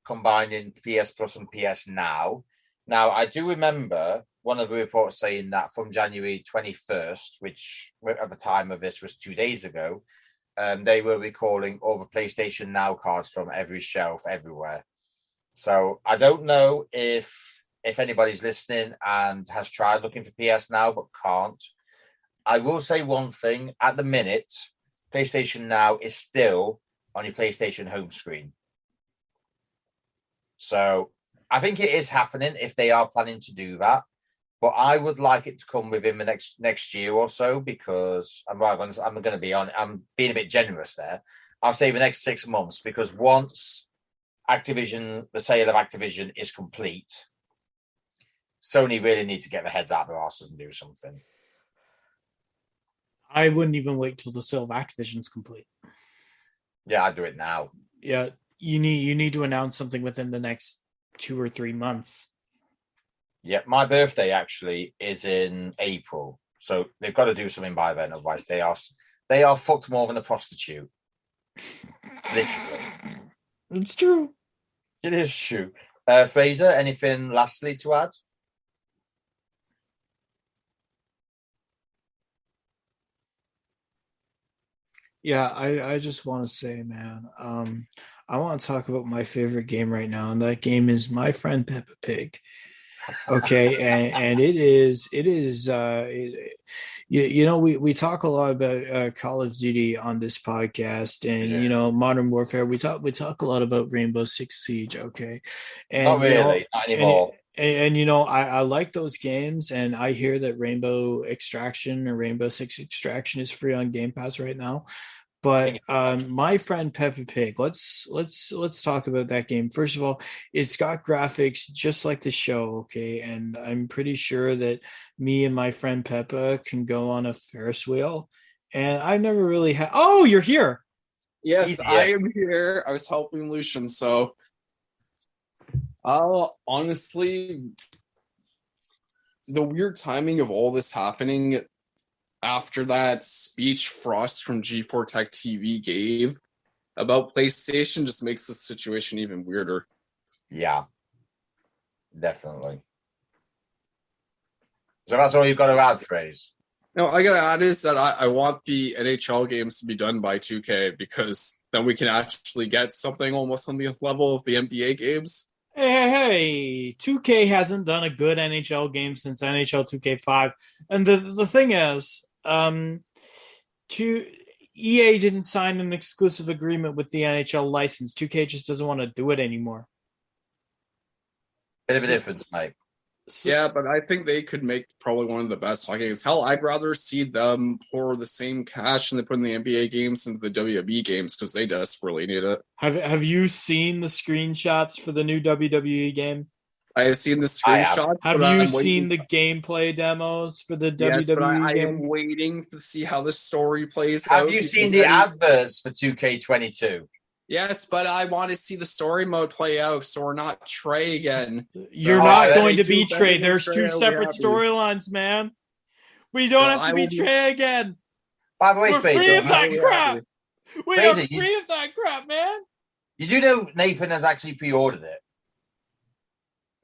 combining PS Plus and PS Now. Now, I do remember one of the reports saying that from January 21st, which at the time of this was 2 days ago, they were recalling all the PlayStation Now cards from every shelf everywhere. So I don't know if anybody's listening and has tried looking for PS Now but can't. I will say one thing. At the minute, PlayStation Now is still on your PlayStation home screen. So I think it is happening if they are planning to do that. But I would like it to come within the next year or so, because I'm being a bit generous there. I'll say the next 6 months, because once the sale of Activision is complete, Sony really need to get their heads out of their asses and do something. I wouldn't even wait till the sale of Activision's complete. Yeah, I'd do it now. Yeah, you need to announce something within the next 2 or 3 months. Yeah, my birthday actually is in April, so they've got to do something by then. Otherwise, they are fucked more than a prostitute. Literally, it's true. It is true. Fraser, anything lastly to add? Yeah, I just want to say, man, I want to talk about my favorite game right now, and that game is My Friend Peppa Pig. Okay, and we talk a lot about Call of Duty on this podcast, and Modern Warfare. We talk a lot about Rainbow Six Siege. Okay, and not really, not anymore. And I like those games, and I hear that Rainbow Extraction or Rainbow Six Extraction is free on Game Pass right now. But My Friend Peppa Pig, let's talk about that game. First of all, it's got graphics just like the show, okay? And I'm pretty sure that me and my friend Peppa can go on a Ferris wheel. And I've never really had. Oh, you're here. Yes, I am here. I was helping Lucian, so Honestly, the weird timing of all this happening after that speech Frost from G4 Tech TV gave about PlayStation just makes the situation even weirder. Yeah, definitely. So that's all you've got to add, Phrase. No, I gotta add is that I want the NHL games to be done by 2K because then we can actually get something almost on the level of the NBA games. Hey, 2K hasn't done a good NHL game since NHL 2K5. And the thing is, EA didn't sign an exclusive agreement with the NHL license. 2K just doesn't want to do it anymore. Bit of a difference, mate. Yeah, but I think they could make probably one of the best hockey games. Hell, I'd rather see them pour the same cash than they put in the NBA games into the WWE games because they desperately need it. Have you seen the screenshots for the new WWE game? I have seen the screenshots. Have you seen the gameplay demos for the WWE game? I am waiting to see how the story plays out. Have you seen the adverts for 2K22? Yes, but I want to see the story mode play out, so we're not Trey again. You're not going to be Trey. There's two separate storylines, man. We don't have to be Trey again. By the way, we're free of that crap. We are free of that crap, man. You do know Nathan has actually pre-ordered it.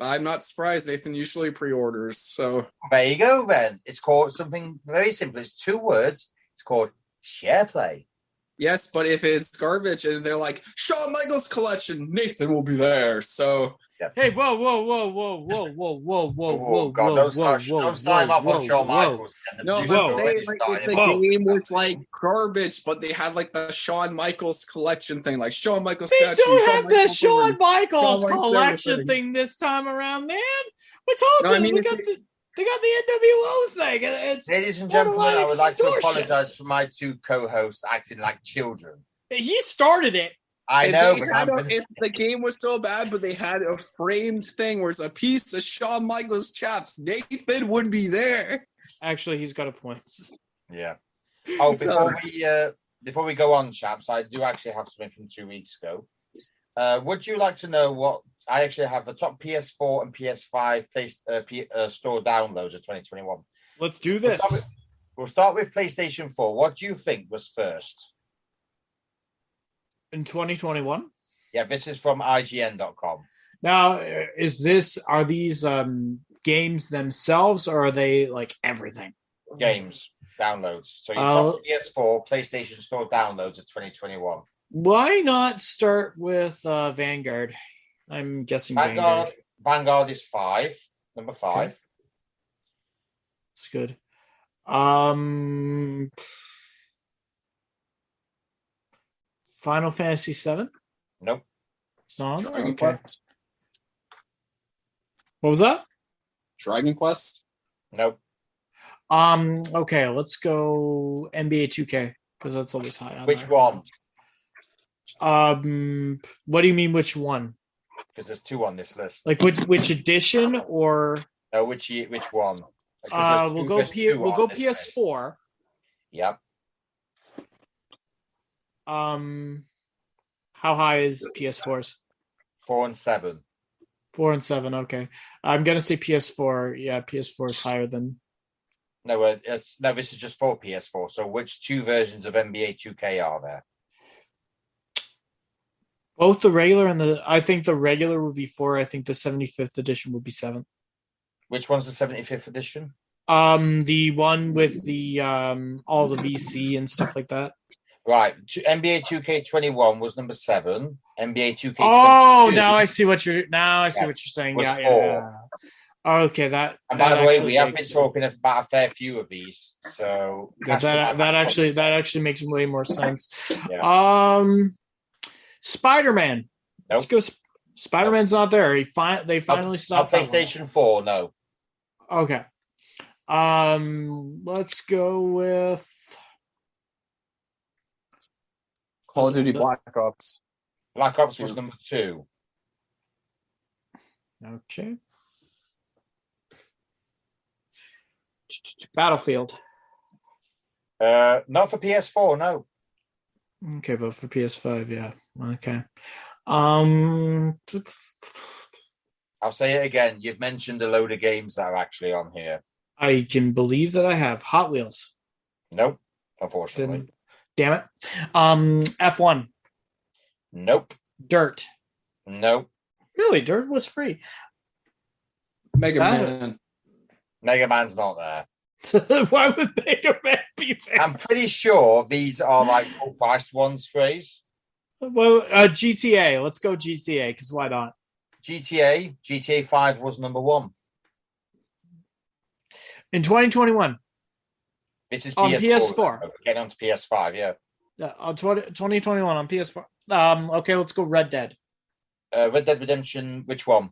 I'm not surprised. Nathan usually pre-orders, so there you go. Then it's called something very simple. It's 2 words. It's called share play. Yes, but if it's garbage and they're like, Shawn Michaels collection, Nathan will be there. So, hey, whoa. God, don't start off on Shawn Michaels. No, I'm saying like if the game was like garbage, but they had like the Shawn Michaels collection thing, like Shawn Michaels they statue. Don't have the Shawn Michaels collection thing this time around, man. We told you, they got the NWO thing. Ladies and gentlemen, I would like to apologize for my 2 co-hosts acting like children. He started it. I know. If the game was so bad, but they had a framed thing where it's a piece of Shawn Michaels chaps, Nathan would be there. Actually, he's got a point. Yeah. Oh, before we go on, chaps, I do actually have something from 2 weeks ago. Would you like to know what I actually have the top PS4 and PS5 store downloads of 2021? Let's do this. We'll start with PlayStation 4. What do you think was first? In 2021? Yeah, this is from IGN.com. Now, are these games themselves, or are they like everything? Games, downloads. So your top PS4, PlayStation Store downloads of 2021. Why not start with Vanguard? I'm guessing Vanguard. Vanguard is 5. Number 5. Okay. It's good. Final Fantasy 7? Nope. It's not. Dragon Okay. Quest. What was that? Dragon Quest? Nope. Okay, let's go NBA 2K because that's always high. Which one? What do you mean which one? Because there's 2 on this list. Like which edition or no, which one? We'll go PS4. List. Yep. How high is PS4's? 4 and 7. 4 and 7. Okay, I'm gonna say PS4. Yeah, PS4 is higher than. No, this is just for PS4. So, which 2 versions of NBA 2K are there? Both the regular and I think the regular would be 4. I think the 75th edition would be 7. Which one's the 75th edition? The one with the all the VC and stuff like that. Right. NBA 2K21 was number 7. NBA 2K22. Oh, now I see what you're saying. Yeah. Okay, that. And by the way, we have been talking about a fair few of these, so that actually makes way more sense. Yeah. Spider-Man. Nope. Let's go. Spider-Man's not there. They finally stopped. PlayStation 4. No. Okay. Let's go with Call of Duty Black Ops. Black Ops was number 2. Okay. Battlefield. Not for PS4, no. Okay, but for PS5, yeah. Okay. I'll say it again. You've mentioned a load of games that are actually on here. I can believe that I have Hot Wheels. Nope, unfortunately. Damn it. F1. Nope. Dirt. Nope. Really, Dirt was free. Mega Man. Mega Man's not there. Why would Mega Man be there? I'm pretty sure these are like full price ones, Phrase. Well, GTA. Let's go GTA, because why not? GTA 5 was number 1. In 2021. This is on PS4. PS4. Getting on to PS5, yeah. Yeah, on 2021 on PS4. Okay, let's go Red Dead. Red Dead Redemption, which one?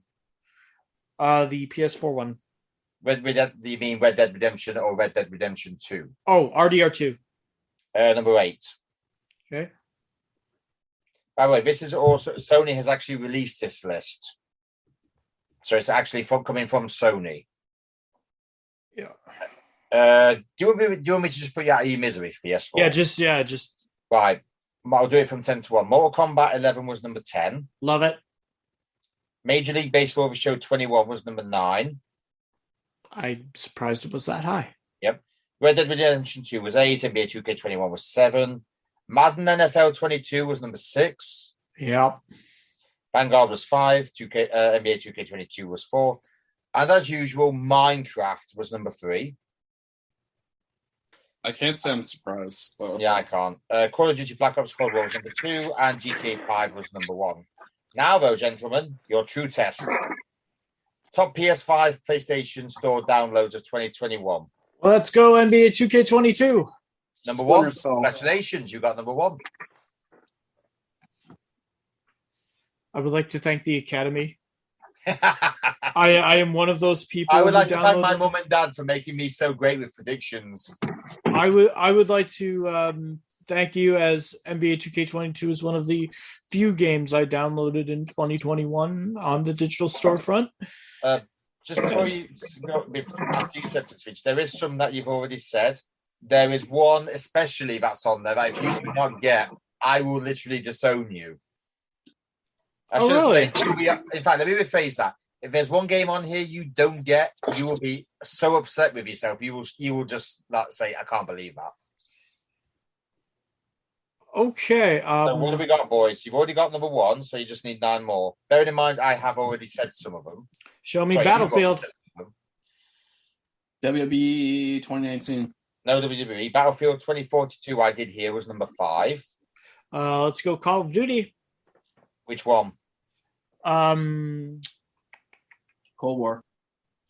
The PS4 one. You mean Red Dead Redemption or Red Dead Redemption 2? Oh, RDR2. Number 8. Okay. By the way, this is also Sony has actually released this list, so it's actually coming from Sony. Yeah. Do you want me to just put you out of your misery for PS4? Yeah, just right. I'll do it from 10 to 1. Mortal Kombat 11 was number 10. love it. Major League Baseball Show 21 was number 9. I'm surprised it was that high. Yep. Red Dead Redemption 2 was 8. NBA 2K21 was 7. Madden NFL 22 was number 6. Yep. Vanguard was 5. NBA 2K22 was 4. And as usual, Minecraft was number 3. I can't say I'm surprised. But... Yeah, I can't. Call of Duty Black Ops Cold War was number 2, and GTA 5 was number 1. Now, though, gentlemen, your true test. Top PS5 PlayStation Store downloads of 2021. Let's go NBA 2K22. Number 1. Congratulations, you got number 1. I would like to thank the Academy. I am one of those people. I would like to thank my mum and dad for making me so great with predictions. I would like to thank you, as NBA 2K22 is one of the few games I downloaded in 2021 on the digital storefront. Just before you go, after you said to Twitch, there is some that you've already said. There is one especially that's on there that if you do not get, I will literally disown you. Really? In fact, let me rephrase that. If there's one game on here you don't get, you will be so upset with yourself. You will just say, I can't believe that. Okay. So what have we got, boys? You've already got number 1, so you just need 9 more. Bearing in mind, I have already said some of them. Show me Battlefield. WWE 2019. No, WWE. Battlefield 2042, I did hear, was number 5. Let's go Call of Duty. Which one? Cold War.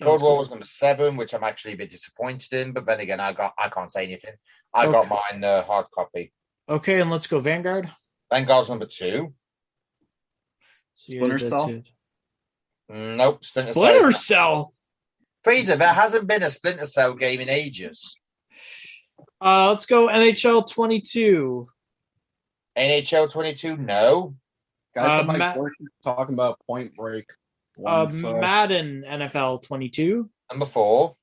Cold War was number 7, which I'm actually a bit disappointed in. But then again, I can't say anything. I got mine hard copy. Okay, and let's go Vanguard. Vanguard's number 2. Splinter Cell. Nope. Splinter Cell. Fraser, there hasn't been a Splinter Cell game in ages. Let's go NHL 22. NHL 22, no. Guys, talking about Point Break. Madden NFL 22. Number 4.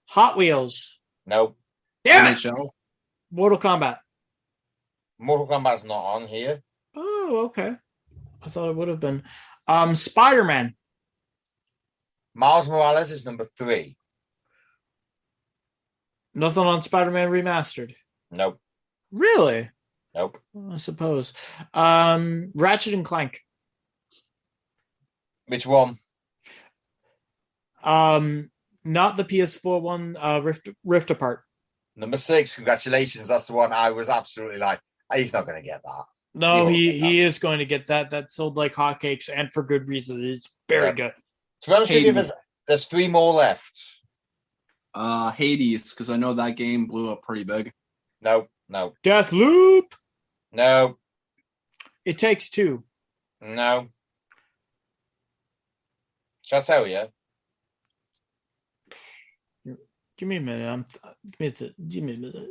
Hot Wheels. Nope. Damn NHL. it. Mortal Kombat. Mortal Kombat's not on here. Oh, okay. I thought it would have been. Spider-Man. Miles Morales is number 3. Nothing on Spider-Man Remastered. Nope. Really? Nope. I suppose. Ratchet and Clank. Which one? Not the PS4 one. Rift Apart. Number 6. Congratulations. That's the one I was absolutely like, he's not going to get that. No, he is going to get that. That sold like hotcakes, and for good reason. It's very good. To be honest with you, there's 3 more left. Hades, because I know that game blew up pretty big. No. Deathloop. No. It Takes Two. No. Shall I tell you? Give me a minute. Give me a minute.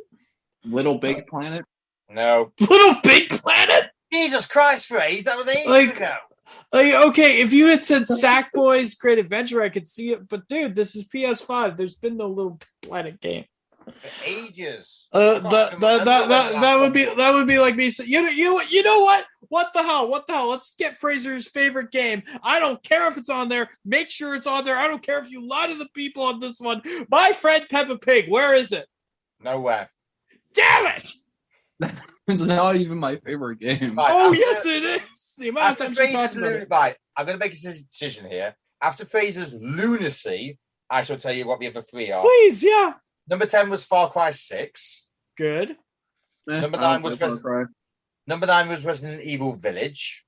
Little Big Planet. No. Little Big Planet. Jesus Christ, Phrase, that was ages ago. Okay, if you had said Sackboy's Great Adventure, I could see it. But dude, this is PS5. There's been no Little Big Planet game. For ages. That would be like me. You know what? What the hell? Let's get Fraser's favorite game. I don't care if it's on there. Make sure it's on there. I don't care if you lie to the people on this one. My friend Peppa Pig. Where is it? Nowhere. Damn it! It's not even my favorite game. Right, yes, it is. The amount of times you talked about it. Right, I'm going to make a decision here. After Fraser's lunacy, I shall tell you what the other three are. Please, yeah. Number 10 was Far Cry 6. Good. Number 9 was Resident Evil Village.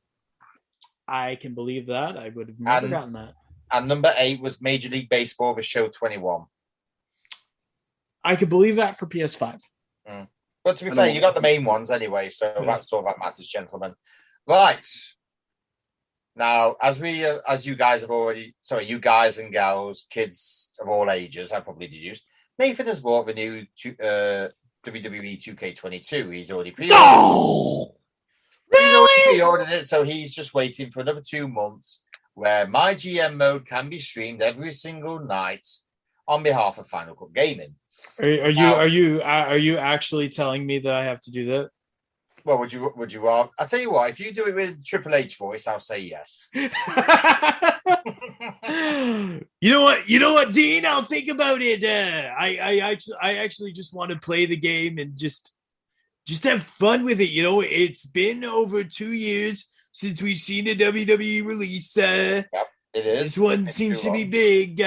I can believe that. I would have never gotten that. And number 8 was Major League Baseball, The Show 21. I could believe that for PS5. But to be fair, you got the main ones anyway, so that's all that matters, gentlemen. Right. Now, you guys and gals, kids of all ages, I've probably deduced, Nathan has bought the new WWE 2K22. He's already pre-ordered. No! Really? He's already pre-ordered it, so he's just waiting for another 2 months where my GM mode can be streamed every single night on behalf of Finalcut Gaming. Are you actually telling me that I have to do that? Well, would you? I'll tell you what. If you do it with Triple H voice, I'll say yes. You know what, Dean? I'll think about it. I actually just want to play the game and just have fun with it. It's been over 2 years since we've seen a WWE release. Yep, it is. This one seems to be big.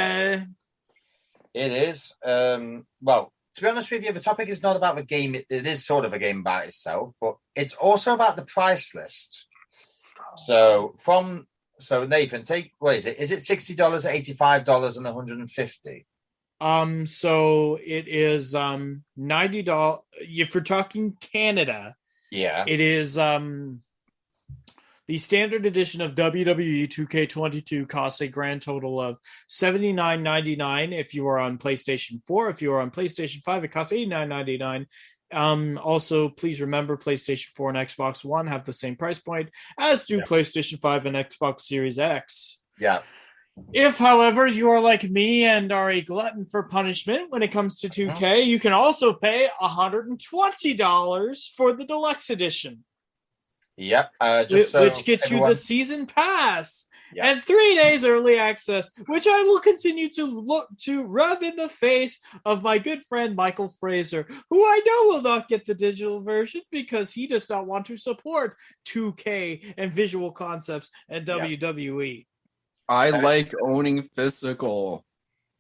It is. Well, to be honest with you, the topic is not about the game. It is sort of a game about itself, but it's also about the price list. So Nathan, what is it? Is it $60, $85, and $150? So it is $90. If we're talking Canada, yeah, it is the standard edition of WWE 2K22 costs a grand total of $79.99 if you are on PlayStation 4. If you are on PlayStation 5, it costs $89.99. Also, please remember PlayStation 4 and Xbox One have the same price point, as do PlayStation 5 and Xbox Series X. Yeah. If, however, you are like me and are a glutton for punishment when it comes to 2K, you can also pay $120 for the deluxe edition. Yep. Which gets you the season pass and 3 days early access, which I will continue to rub in the face of my good friend Michael Fraser, who I know will not get the digital version because he does not want to support 2K and Visual Concepts and WWE. I like owning physical.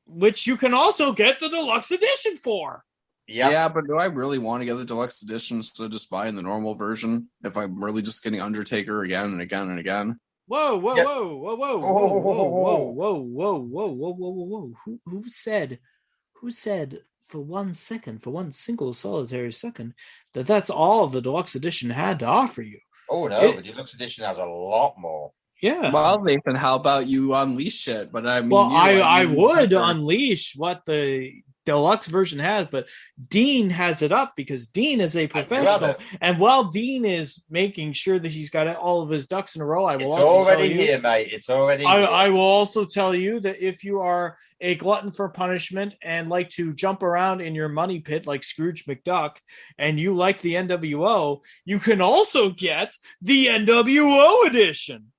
Which you can also get the deluxe edition for. Yep. Yeah, but do I really want to get the deluxe edition instead of just buying the normal version if I'm really just getting Undertaker again and again and again? Whoa. Who said for one single solitary second that's all the deluxe edition had to offer you? Oh no, the deluxe edition has a lot more. Yeah. Well, Nathan, how about you unleash it? But I mean, I would unleash what the deluxe version has, but Dean has it up because Dean is a professional, and while Dean is making sure that he's got all of his ducks in a row, I will also tell you that if you are a glutton for punishment and like to jump around in your money pit like Scrooge McDuck, and you like the NWO, you can also get the NWO edition.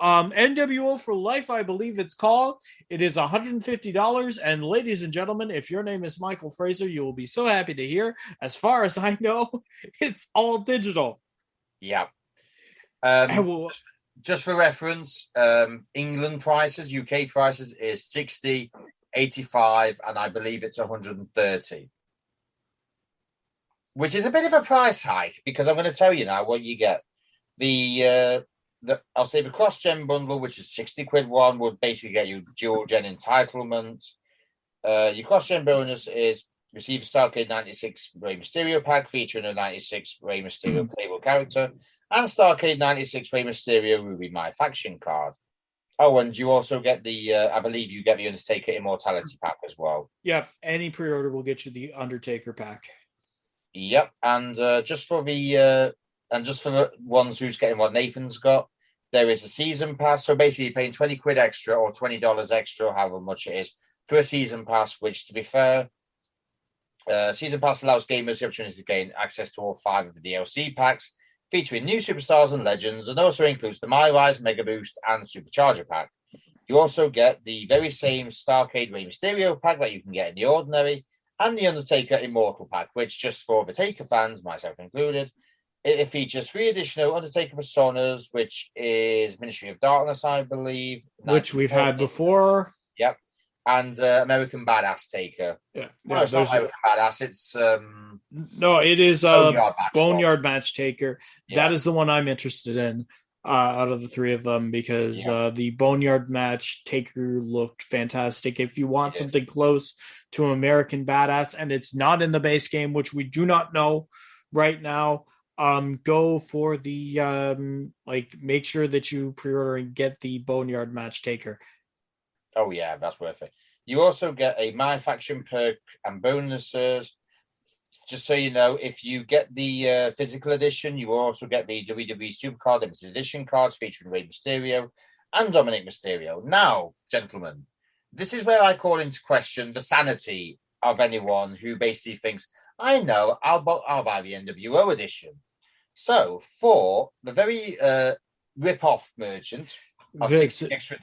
NWO for Life, I believe it's called. It is $150. And ladies and gentlemen, if your name is Michael Fraser, you will be so happy to hear, as far as I know, it's all digital. Yeah. Just for reference, England prices, UK prices is 60, 85, and I believe it's 130. Which is a bit of a price hike, because I'm going to tell you now what you get. I'll say the cross-gen bundle, which is 60 quid one, would basically get you dual-gen entitlement. Your cross-gen bonus is receive a Starcade 96 Rey Mysterio pack featuring a 96 Rey Mysterio playable character and Starcade 96 Rey Mysterio Ruby My Faction card. Oh, and you also get I believe you get the Undertaker Immortality pack as well. Yep, any pre-order will get you the Undertaker pack. Yep, and just for the ones who's getting what Nathan's got, there is a season pass. So basically, you're paying 20 quid extra or $20 extra, however much it is, for a season pass, which, to be fair, Season Pass allows gamers the opportunity to gain access to all 5 of the DLC packs, featuring new superstars and legends, and also includes the My Rise, Mega Boost, and Supercharger pack. You also get the very same Starcade Rey Mysterio pack that you can get in the Ordinary, and the Undertaker Immortal pack, which, just for the Taker fans, myself included, it features 3 additional Undertaker personas, which is Ministry of Darkness, I believe. Which we've had before. Yep. And American Badass Taker. Yeah. No, it's not American Badass. It's no, it is Boneyard Match Taker. Yeah. That is the one I'm interested in out of the 3 of them, because the Boneyard Match Taker looked fantastic. If you want something close to American Badass, and it's not in the base game, which we do not know right now, go for the make sure that you pre-order and get the Boneyard Match Taker. Oh yeah, that's worth it. You also get a My Faction perk and bonuses. Just so you know, if you get the physical edition, you also get the WWE Supercard Limited Edition cards featuring Rey Mysterio and Dominic Mysterio. Now, gentlemen, this is where I call into question the sanity of anyone who basically thinks, I know, I'll buy the NWO edition. So, for the very rip-off merchant of $60 extra,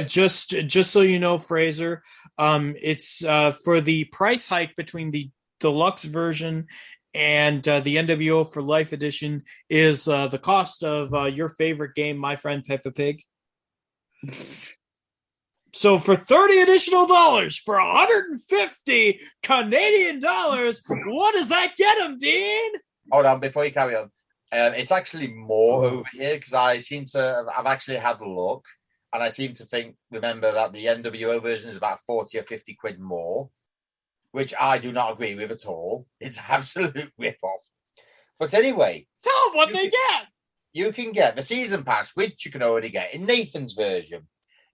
just so you know, Fraser, it's for the price hike between the deluxe version and the NWO for Life edition is the cost of your favorite game, My Friend Peppa Pig. So for $30 additional dollars, for 150 Canadian dollars, what does that get him, Dean? Hold on, before you carry on. It's actually more over here, because I've actually had a look, and I seem to remember that the NWO version is about 40 or 50 quid more, which I do not agree with at all. It's absolute rip-off. But anyway, tell them what they get. You can get the season pass, which you can already get in Nathan's version.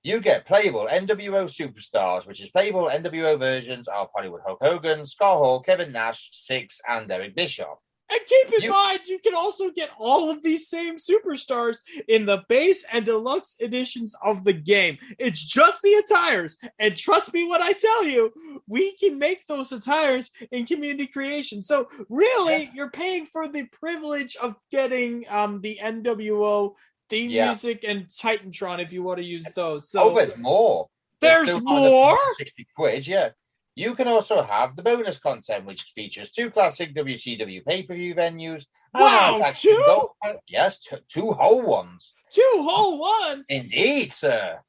You get playable NWO superstars, which is playable NWO versions of Hollywood Hulk Hogan, Scott Hall, Kevin Nash, Six, and Eric Bischoff. And keep in mind, you can also get all of these same superstars in the base and deluxe editions of the game. It's just the attires. And trust me when I tell you, we can make those attires in community creation. So really, you're paying for the privilege of getting the NWO theme music and Titantron if you want to use those. So there's more. There's more? 60 quid, yeah. You can also have the bonus content, which features 2 classic WCW pay-per-view venues. Wow, 2? Yes, 2 whole ones. 2 whole ones? Indeed, sir.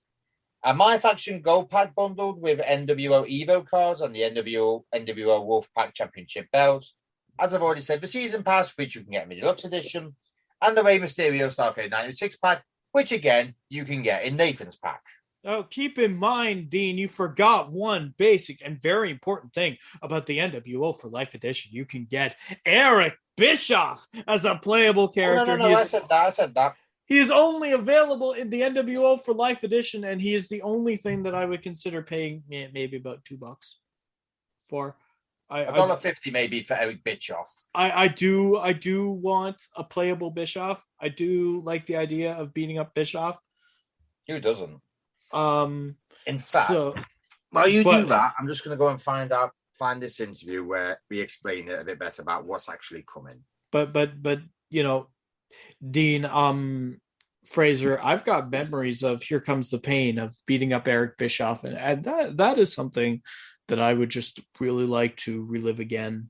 A My Faction Gold Pack bundled with NWO Evo cards and the NWO Wolfpack Championship belts. As I've already said, the Season Pass, which you can get in the Deluxe Edition, and the Rey Mysterio Starcade 96 pack, which again, you can get in Nathan's pack. Oh, keep in mind, Dean, you forgot one basic and very important thing about the NWO for Life Edition. You can get Eric Bischoff as a playable character. No, I said that. He is only available in the NWO for Life Edition, and he is the only thing that I would consider paying maybe about $2 for. $1.50 maybe for Eric Bischoff. I do want a playable Bischoff. I do like the idea of beating up Bischoff. Who doesn't? In fact, while you do that, I'm just going to go and find this interview where we explain it a bit better about what's actually coming. But you know, Dean, Fraser, I've got memories of Here Comes the Pain of beating up Eric Bischoff, and that is something that I would just really like to relive again.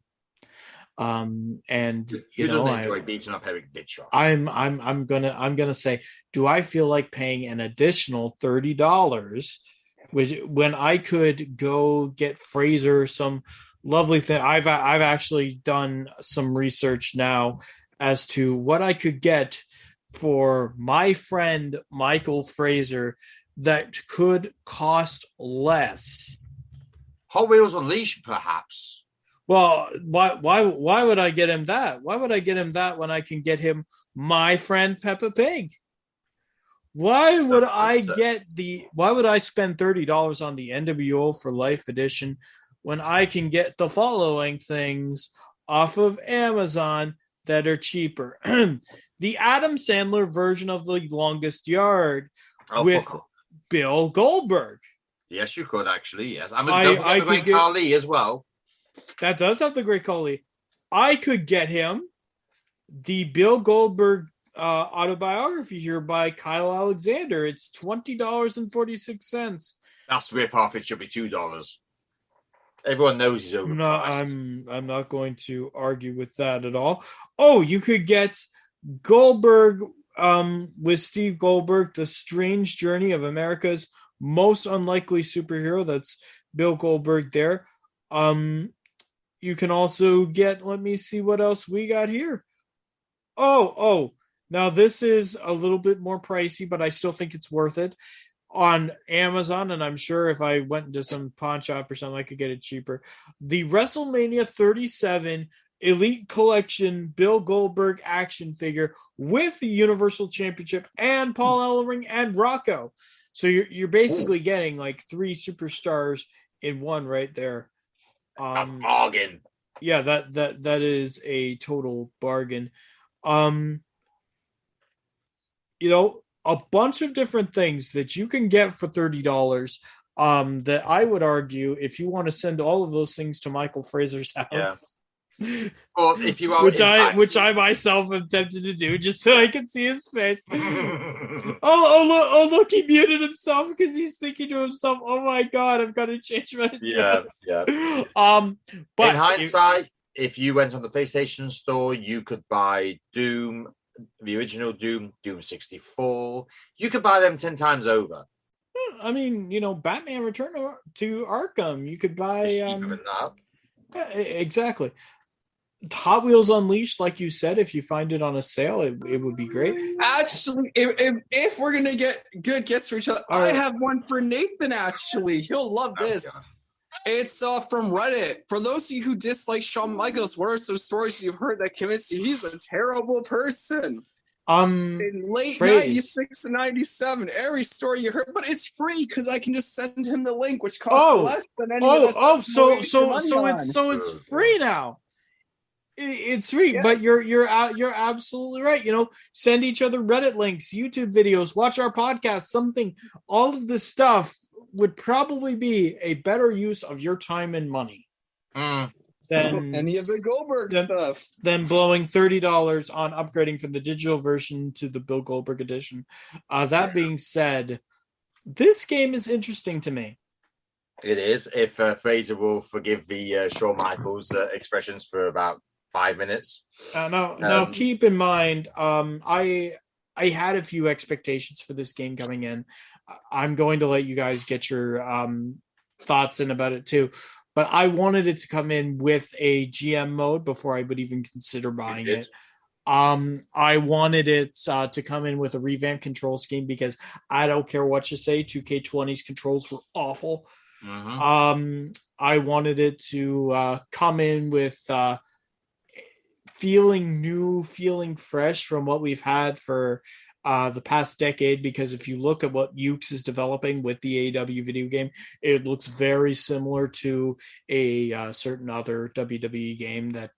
And who doesn't enjoy beating up Eric Bischoff? I'm gonna say, do I feel like paying an additional $30, which when I could go get Fraser some lovely thing? I've actually done some research now as to what I could get for my friend Michael Fraser that could cost less. Hot Wheels Unleashed, perhaps. Well, why would I get him that? Why would I get him that when I can get him My Friend Peppa Pig? Why would I spend $30 on the NWO for Life Edition when I can get the following things off of Amazon that are cheaper? The Adam Sandler version of The Longest Yard with Bill Goldberg. Yes, you could actually. Yes, I could get Carly as well. That does have the great Coley. I could get him the Bill Goldberg autobiography here by Kyle Alexander. It's $20.46. That's rip off. It should be $2. Everyone knows he's overpriced. No, I'm not going to argue with that at all. Oh, you could get Goldberg with Steve Goldberg, The Strange Journey of America's Most Unlikely Superhero. That's Bill Goldberg there. You can also get, let me see what else we got here. Oh, now this is a little bit more pricey, but I still think it's worth it on Amazon. And I'm sure if I went into some pawn shop or something, I could get it cheaper. The WrestleMania 37 Elite Collection Bill Goldberg action figure with the Universal Championship and Paul Ellering and Rocco. So you're basically getting like 3 superstars in one right there. That's bargain. Yeah, that is a total bargain. A bunch of different things that you can get for $30. That I would argue, if you want to send all of those things to Michael Fraser's house, well, if you are, which I myself am tempted to do, just so I can see his face. Look, he muted himself because he's thinking to himself, "Oh my god, I've got to change my address." Yeah. But in hindsight, if you went on the PlayStation Store, you could buy Doom, the original Doom 64. You could buy them 10 times over. I mean, Batman Return to Arkham. You could buy. Exactly. Hot Wheels Unleashed, like you said, if you find it on a sale, it would be great. Actually, if we're gonna get good gifts for each other, I have one for Nathan. Actually, he'll love this. It's from Reddit. For those of you who dislike Shawn Michaels, what are some stories you've heard that convince you he's a terrible person? In late 96 and 97, every story you heard, but it's free because I can just send him the link, which costs less than any of the so it's free now. It's free, but you're absolutely right. Send each other Reddit links, YouTube videos, watch our podcast, something. All of this stuff would probably be a better use of your time and money than any of the Goldberg stuff. Than blowing $30 on upgrading from the digital version to the Bill Goldberg edition. That being said, this game is interesting to me. It is. If Fraser will forgive the Shawn Michaels expressions for about 5 minutes. Now, keep in mind, I had a few expectations for this game coming in. I'm going to let you guys get your thoughts in about it too. But I wanted it to come in with a GM mode before I would even consider buying it. I wanted it to come in with a revamped control scheme because I don't care what you say, 2K20's controls were awful. Mm-hmm. I wanted it to come in with feeling new, feeling fresh from what we've had for the past decade, because if you look at what Ukes is developing with the AEW video game, it looks very similar to a certain other WWE game that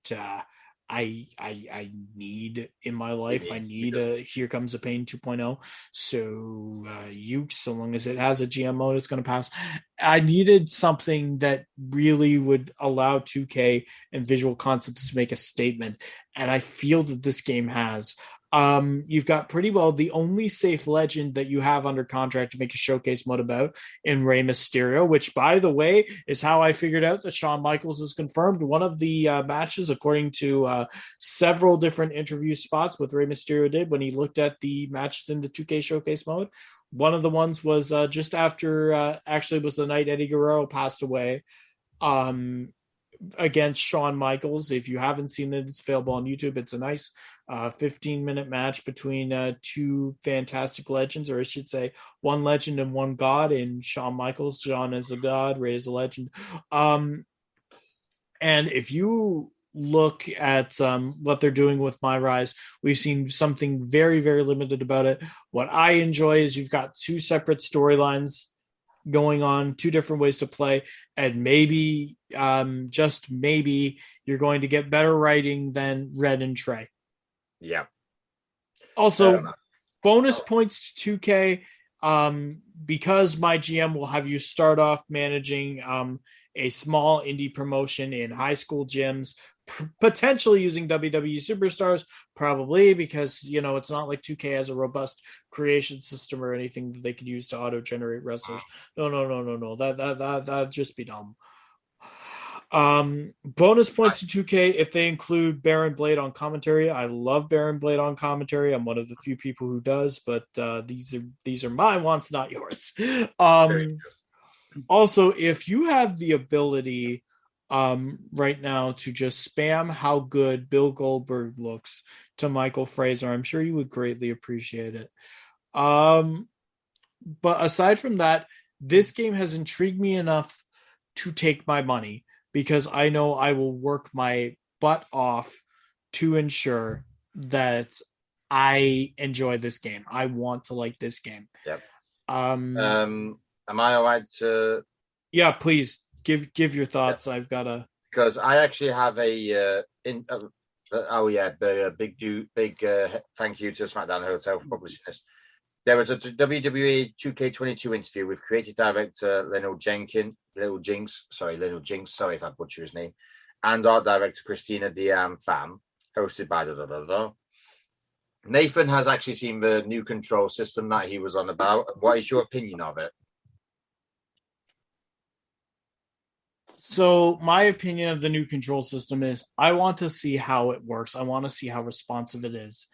I need in my life. I need a Here Comes the Pain 2.0. So Ukes, so long as it has a GM mode, it's going to pass. I needed something that really would allow 2K and Visual Concepts to make a statement, and I feel that this game has. You've got pretty well the only safe legend that you have under contract to make a showcase mode about in Rey Mysterio, which, by the way, is how I figured out that Shawn Michaels is confirmed. One of the matches, according to several different interview spots with Rey Mysterio did when he looked at the matches in the 2K showcase mode, one of the ones was just after, actually was the night Eddie Guerrero passed away. Against Shawn Michaels. If you haven't seen it, it's available on YouTube. It's a nice 15-minute match between two fantastic legends, or I should say one legend and one god in Shawn Michaels. Shawn is a god, Ray is a legend. And if you look at what they're doing with My Rise, we've seen something very, very limited about it. What I enjoy is you've got two separate storylines going on, two different ways to play, and maybe, just maybe, you're going to get better writing than Red and Trey. Yeah. Also, bonus points to 2K. because my GM will have you start off managing a small indie promotion in high school gyms, potentially using WWE superstars, probably because it's not like 2K has a robust creation system or anything that they could use to auto generate wrestlers. No. That'd just be dumb. Bonus points to 2K if they include Baron Blade on commentary. I love Baron Blade on commentary. I'm one of the few people who does, but these are my wants, not yours. Also, if you have the ability right now to just spam how good Bill Goldberg looks to Michael Fraser, I'm sure you would greatly appreciate it. But aside from that, this game has intrigued me enough to take my money, because I know I will work my butt off to ensure that I enjoy this game. I want to like this game. Yep. Am I all right to? Yeah, please give your thoughts. Yeah. I've got a because I actually have a big thank you to Smackdown Hotel for publishing this. There was a WWE 2K22 interview with creative director Lionel Jinx, sorry if I butcher his name, and art director Christina Pham, hosted by Nathan has actually seen the new control system that he was on about. What is your opinion of it? So my opinion of the new control system is I want to see how it works. I want to see how responsive it is.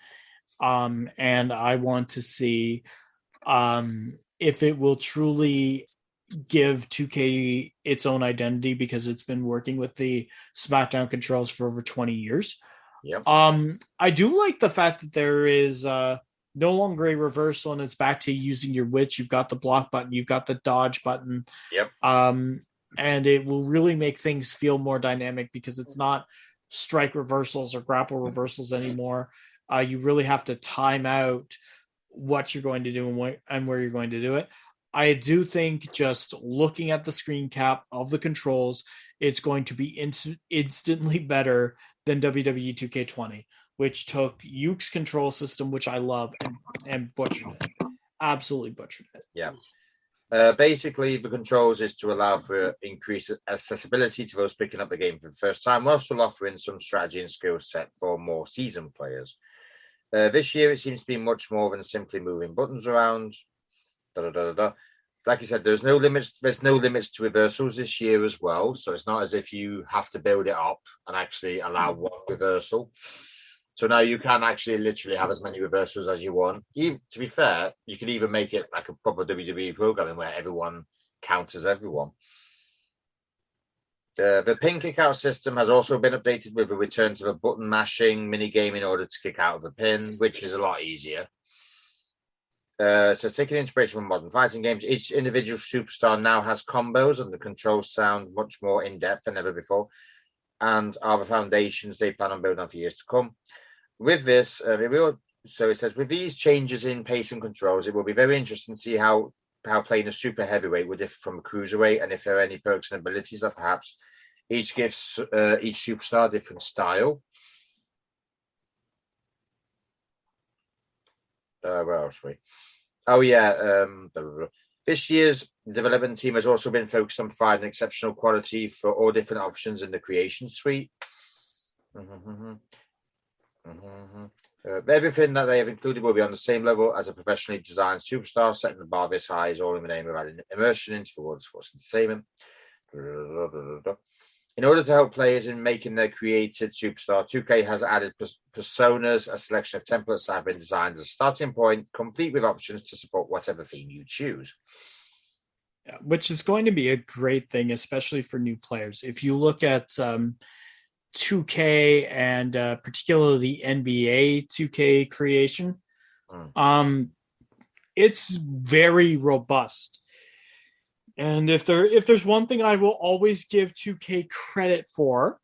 And I want to see if it will truly give 2K its own identity, because it's been working with the SmackDown controls for over 20 years. Yep. I do like the fact that there is no longer a reversal and it's back to using your witch. You've got the block button, you've got the dodge button. Yep. And it will really make things feel more dynamic, because it's not strike reversals or grapple reversals anymore. You really have to time out what you're going to do and where you're going to do it. I do think just looking at the screen cap of the controls, it's going to be instantly better than WWE 2K20, which took Yuke's control system, which I love, and butchered it. Absolutely butchered it. Yeah. Basically, the controls is to allow for increased accessibility to those picking up the game for the first time, whilst still offering some strategy and skill set for more seasoned players. This year, it seems to be much more than simply moving buttons around. Like I said, there's no limits. There's no limits to reversals this year as well. So it's not as if you have to build it up and actually allow one reversal. So now you can actually literally have as many reversals as you want. To be fair, you can even make it like a proper WWE programming where everyone counts as everyone. The pin kick-out system has also been updated with a return to the button mashing minigame in order to kick out of the pin, which is a lot easier. So taking inspiration from modern fighting games, each individual superstar now has combos, and the controls sound much more in-depth than ever before, and are the foundations they plan on building on for years to come. With this, it says, with these changes in pace and controls, it will be very interesting to see how playing a super heavyweight will differ from a cruiserweight, and if there are any perks and abilities that perhaps each gives each superstar a different style. Where else are we? Oh, yeah. This year's development team has also been focused on providing exceptional quality for all different options in the creation suite. Everything that they have included will be on the same level as a professionally designed superstar. Setting the bar this high is all in the name of adding immersion into the world of sports entertainment. In order to help players in making their created superstar, 2K has added personas, a selection of templates that have been designed as a starting point, complete with options to support whatever theme you choose. Yeah, which is going to be a great thing, especially for new players. If you look at 2K and particularly the NBA 2K creation, it's very robust. And if there's one thing I will always give 2K credit for,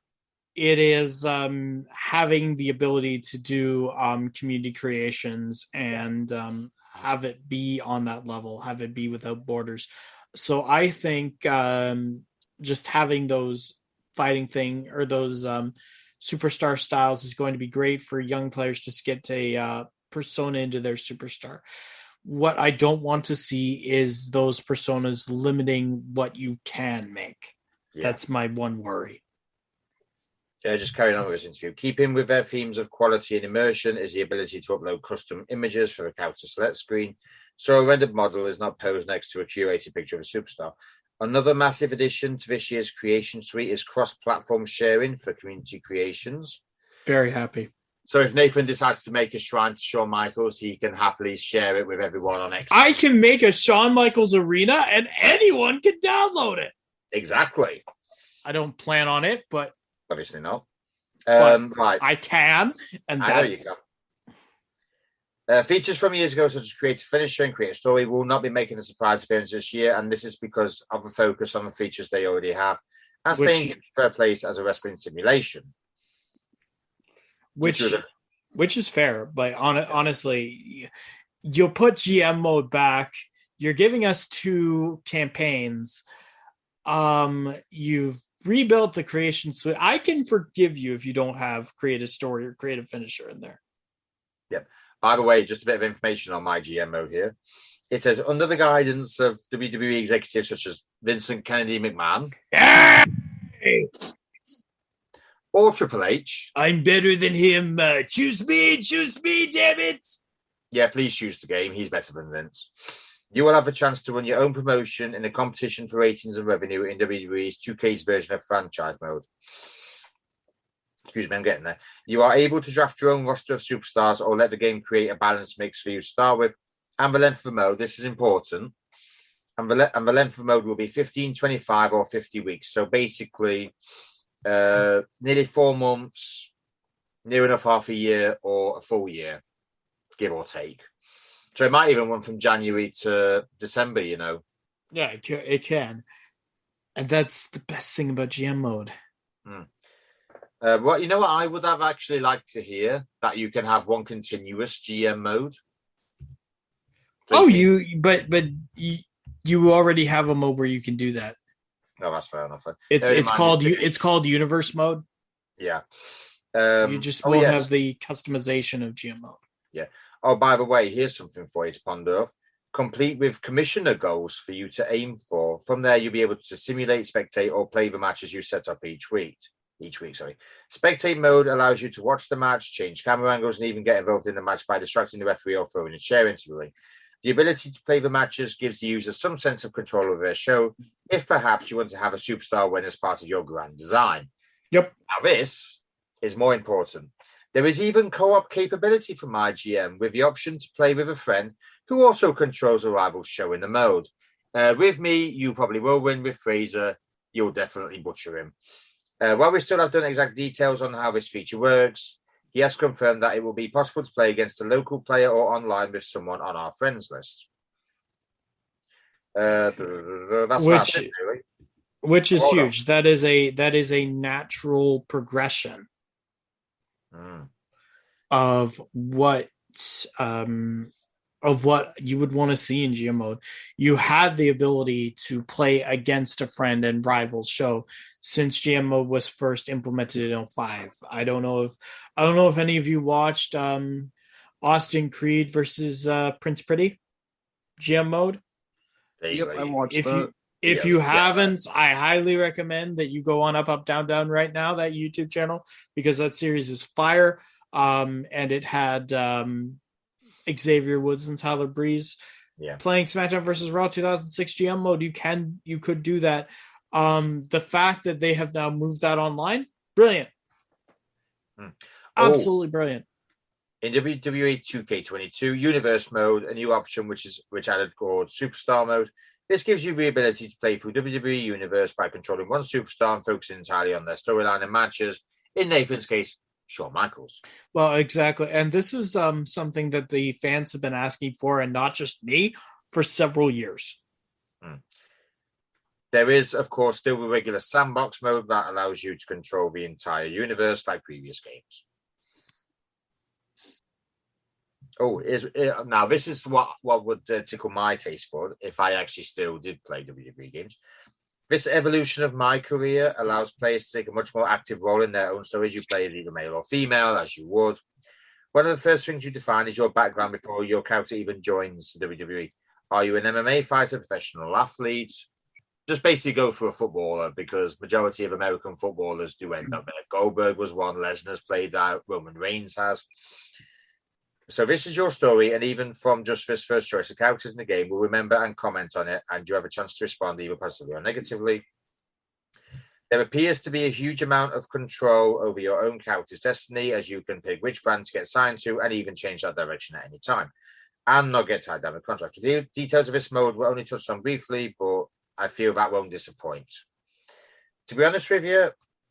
it is having the ability to do community creations and have it be on that level, have it be without borders. So I think just having those fighting thing or those superstar styles is going to be great for young players to get a persona into their superstar. What I don't want to see is those personas limiting what you can make. Yeah. That's my one worry. Just carrying on with this interview. Keeping with their themes of quality and immersion is the ability to upload custom images for the character select screen, so a rendered model is not posed next to a curated picture of a superstar. Another massive addition to this year's Creation Suite is cross-platform sharing for community creations. Very happy. So if Nathan decides to make a shrine to Shawn Michaels, he can happily share it with everyone on Xbox. I can make a Shawn Michaels arena and anyone can download it. Exactly. I don't plan on it, but Obviously not. But Right. I can, and I know that's you can. Features from years ago, such as Create a Finisher and Create a Story, will not be making a surprise appearance this year, and this is because of the focus on the features they already have, and staying in their place as a wrestling simulation. Which is fair, but honestly, you'll put GM mode back. You're giving us 2 campaigns. You've rebuilt the Creation Suite. I can forgive you if you don't have Create a Story or Create a Finisher in there. Yep. By the way, just a bit of information on my GM mode here. It says, under the guidance of WWE executives such as Vincent Kennedy McMahon or Triple H. I'm better than him. Choose me, damn it. Yeah, please choose the game. He's better than Vince. You will have a chance to run your own promotion in a competition for ratings and revenue in WWE's 2K's version of franchise mode. Excuse me, I'm getting there. You are able to draft your own roster of superstars or let the game create a balanced mix for you to start with. And the length of the mode, this is important. And the length of the mode will be 15, 25, or 50 weeks. So basically, nearly 4 months, near enough half a year, or a full year, give or take. So it might even run from January to December, you know. Yeah, it can. And that's the best thing about GM mode. Well, you know what I would have actually liked to hear? That you can have one continuous GM mode. So you already have a mode where you can do that. No, that's fair enough. It's called Universe mode. Yeah. You just won't have the customization of GM mode. Yeah. Oh, by the way, here's something for you to ponder of. Complete with commissioner goals for you to aim for. From there, you'll be able to simulate, spectate, or play the matches you set up each week. Spectate mode allows you to watch the match, change camera angles, and even get involved in the match by distracting the referee or throwing a chair into the ring. The ability to play the matches gives the user some sense of control over their show, if perhaps you want to have a superstar win as part of your grand design. Yep. Now, this is more important. There is even co-op capability for MyGM with the option to play with a friend who also controls a rival show in the mode. With me, you probably will win. With Fraser, you'll definitely butcher him. While we still have done exact details on how this feature works, he has confirmed that it will be possible to play against a local player or online with someone on our friends list. That's it, really. Which is huge. That is a natural progression of what you would want to see in GM mode. You had the ability to play against a friend and rivals show since GM mode was first implemented in 05. I don't know if any of you watched Austin Creed versus Prince Pretty GM mode. Yep, I watched that. If you haven't, I highly recommend that you go on Up, Down, Down right now, that YouTube channel, because that series is fire. And it had Xavier Woods and Tyler Breeze playing SmackDown versus Raw 2006 GM mode. You could do that. The fact that they have now moved that online, brilliant. Absolutely brilliant. In WWE 2K22 Universe mode, a new option which added called Superstar mode. This gives you the ability to play through WWE Universe by controlling one superstar and focusing entirely on their storyline and matches. In Nathan's case, Shawn Michaels. Well, exactly. And this is something that the fans have been asking for, and not just me, for several years. There is, of course, still the regular sandbox mode that allows you to control the entire universe like previous games. Now this is what would tickle my taste bud if I actually still did play WWE games. This evolution of my career allows players to take a much more active role in their own stories. You play as either male or female, as you would. One of the first things you define is your background before your character even joins WWE. Are you an MMA fighter, professional athlete? Just basically go for a footballer, because majority of American footballers do end up there. Goldberg was one, Lesnar's played out, Roman Reigns has. So this is your story, and even from just this first choice, the characters in the game will remember and comment on it, and you have a chance to respond either positively or negatively. There appears to be a huge amount of control over your own character's destiny, as you can pick which brand to get signed to and even change that direction at any time, and not get tied down with contract. The details of this mode were only touched on briefly, but I feel that won't disappoint. To be honest with you,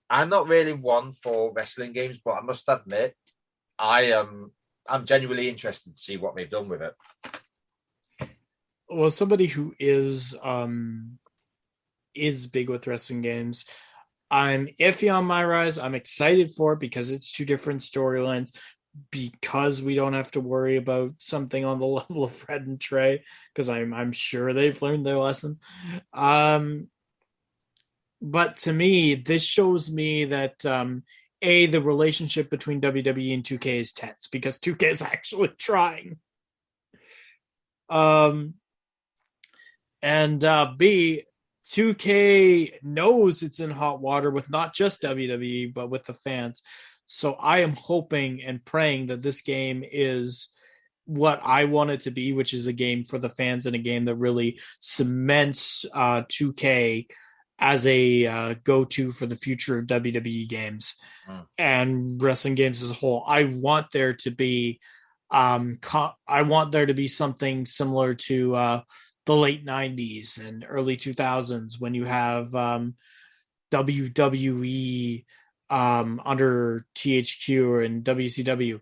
I'm not really one for wrestling games, but I must admit, I'm genuinely interested to see what they've done with it. Well, somebody who is big with wrestling games, I'm iffy on My Rise. I'm excited for it because it's two different storylines, because we don't have to worry about something on the level of Fred and Trey, because I'm sure they've learned their lesson. But to me, this shows me that the relationship between WWE and 2K is tense, because 2K is actually trying. And B, 2K knows it's in hot water with not just WWE, but with the fans. So I am hoping and praying that this game is what I want it to be, which is a game for the fans and a game that really cements 2K as a go-to for the future of WWE games and wrestling games as a whole. I want there to be something similar to the late 90s and early 2000s, when you have WWE under THQ and WCW,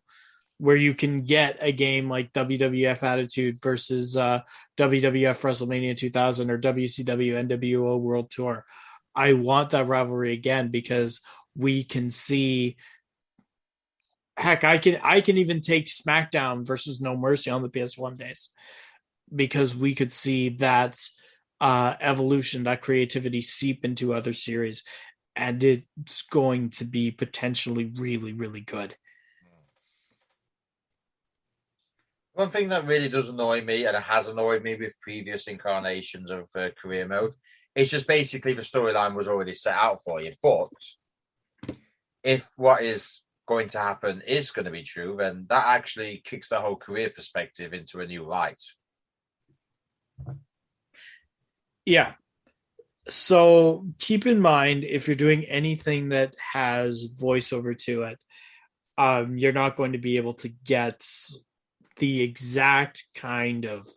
where you can get a game like WWF Attitude versus WWF Wrestlemania 2000 or WCW NWO World Tour. I want that rivalry again, because we can see, heck, I can even take SmackDown versus No Mercy on the PS1 days, because we could see that evolution, that creativity seep into other series, and it's going to be potentially really, really good. One thing that really does annoy me, and it has annoyed me with previous incarnations of career mode, is just basically the storyline was already set out for you. But if what is going to happen is going to be true, then that actually kicks the whole career perspective into a new light. Yeah. So keep in mind, if you're doing anything that has voiceover to it, you're not going to be able to get the exact kind of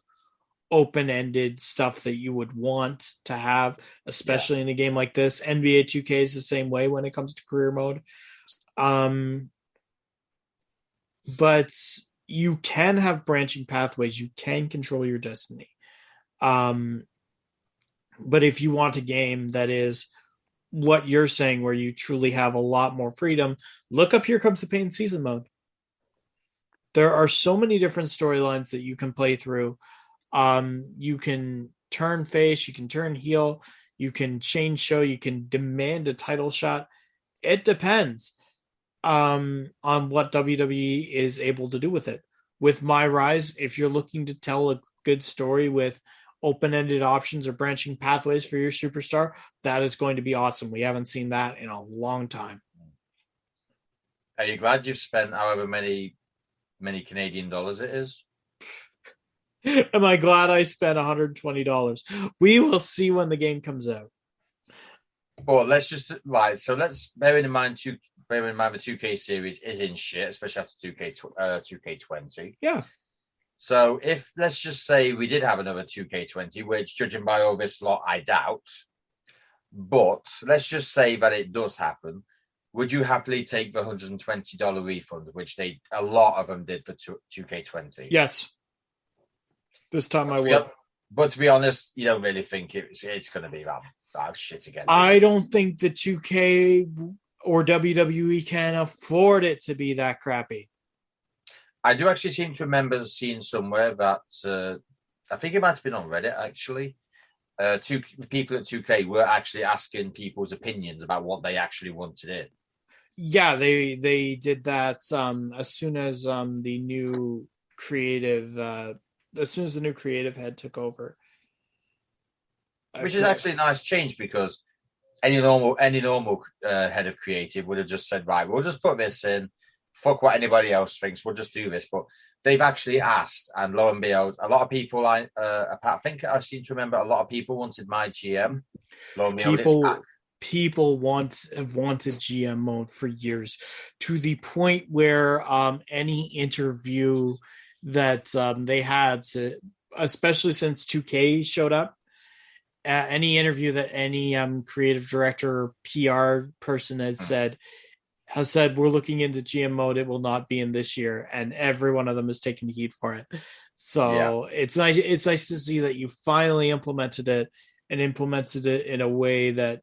open-ended stuff that you would want to have, especially in a game like this. NBA 2K is the same way when it comes to career mode. But you can have branching pathways. You can control your destiny. But if you want a game that is what you're saying, where you truly have a lot more freedom, look up Here Comes the Pain season mode. There are so many different storylines that you can play through. You can turn face, you can turn heel, you can change show, you can demand a title shot. It depends on what WWE is able to do with it. With My Rise, if you're looking to tell a good story with open-ended options or branching pathways for your superstar, that is going to be awesome. We haven't seen that in a long time. Are you glad you've spent however many Canadian dollars it is? Am I glad I spent $120? We will see when the game comes out. But let's bear in mind the 2K series is in shit, especially after 2K20. Yeah. So if, let's just say we did have another 2K20, which judging by all this lot, I doubt, but let's just say that it does happen, would you happily take the $120 refund, which a lot of them did for 2K20? Yes. This time I will. But to be honest, you don't really think it's going to be that shit again. I don't think the 2K or WWE can afford it to be that crappy. I do actually seem to remember seeing somewhere that I think it might have been on Reddit actually. People at 2K were actually asking people's opinions about what they actually wanted in. Yeah, they did that as soon as the new creative head took over. Which is actually a nice change because any normal head of creative would have just said, right, we'll just put this in, fuck what anybody else thinks, we'll just do this. But they've actually asked, and lo and behold, a lot of people I think I seem to remember a lot of people wanted my GM. Lo and behold, it's back. People have wanted GM mode for years, to the point where any interview that they had, especially since 2K showed up, any interview that any creative director or PR person has said, we're looking into GM mode, it will not be in this year, and every one of them is taking heat for it. So it's nice to see that you finally implemented it in a way that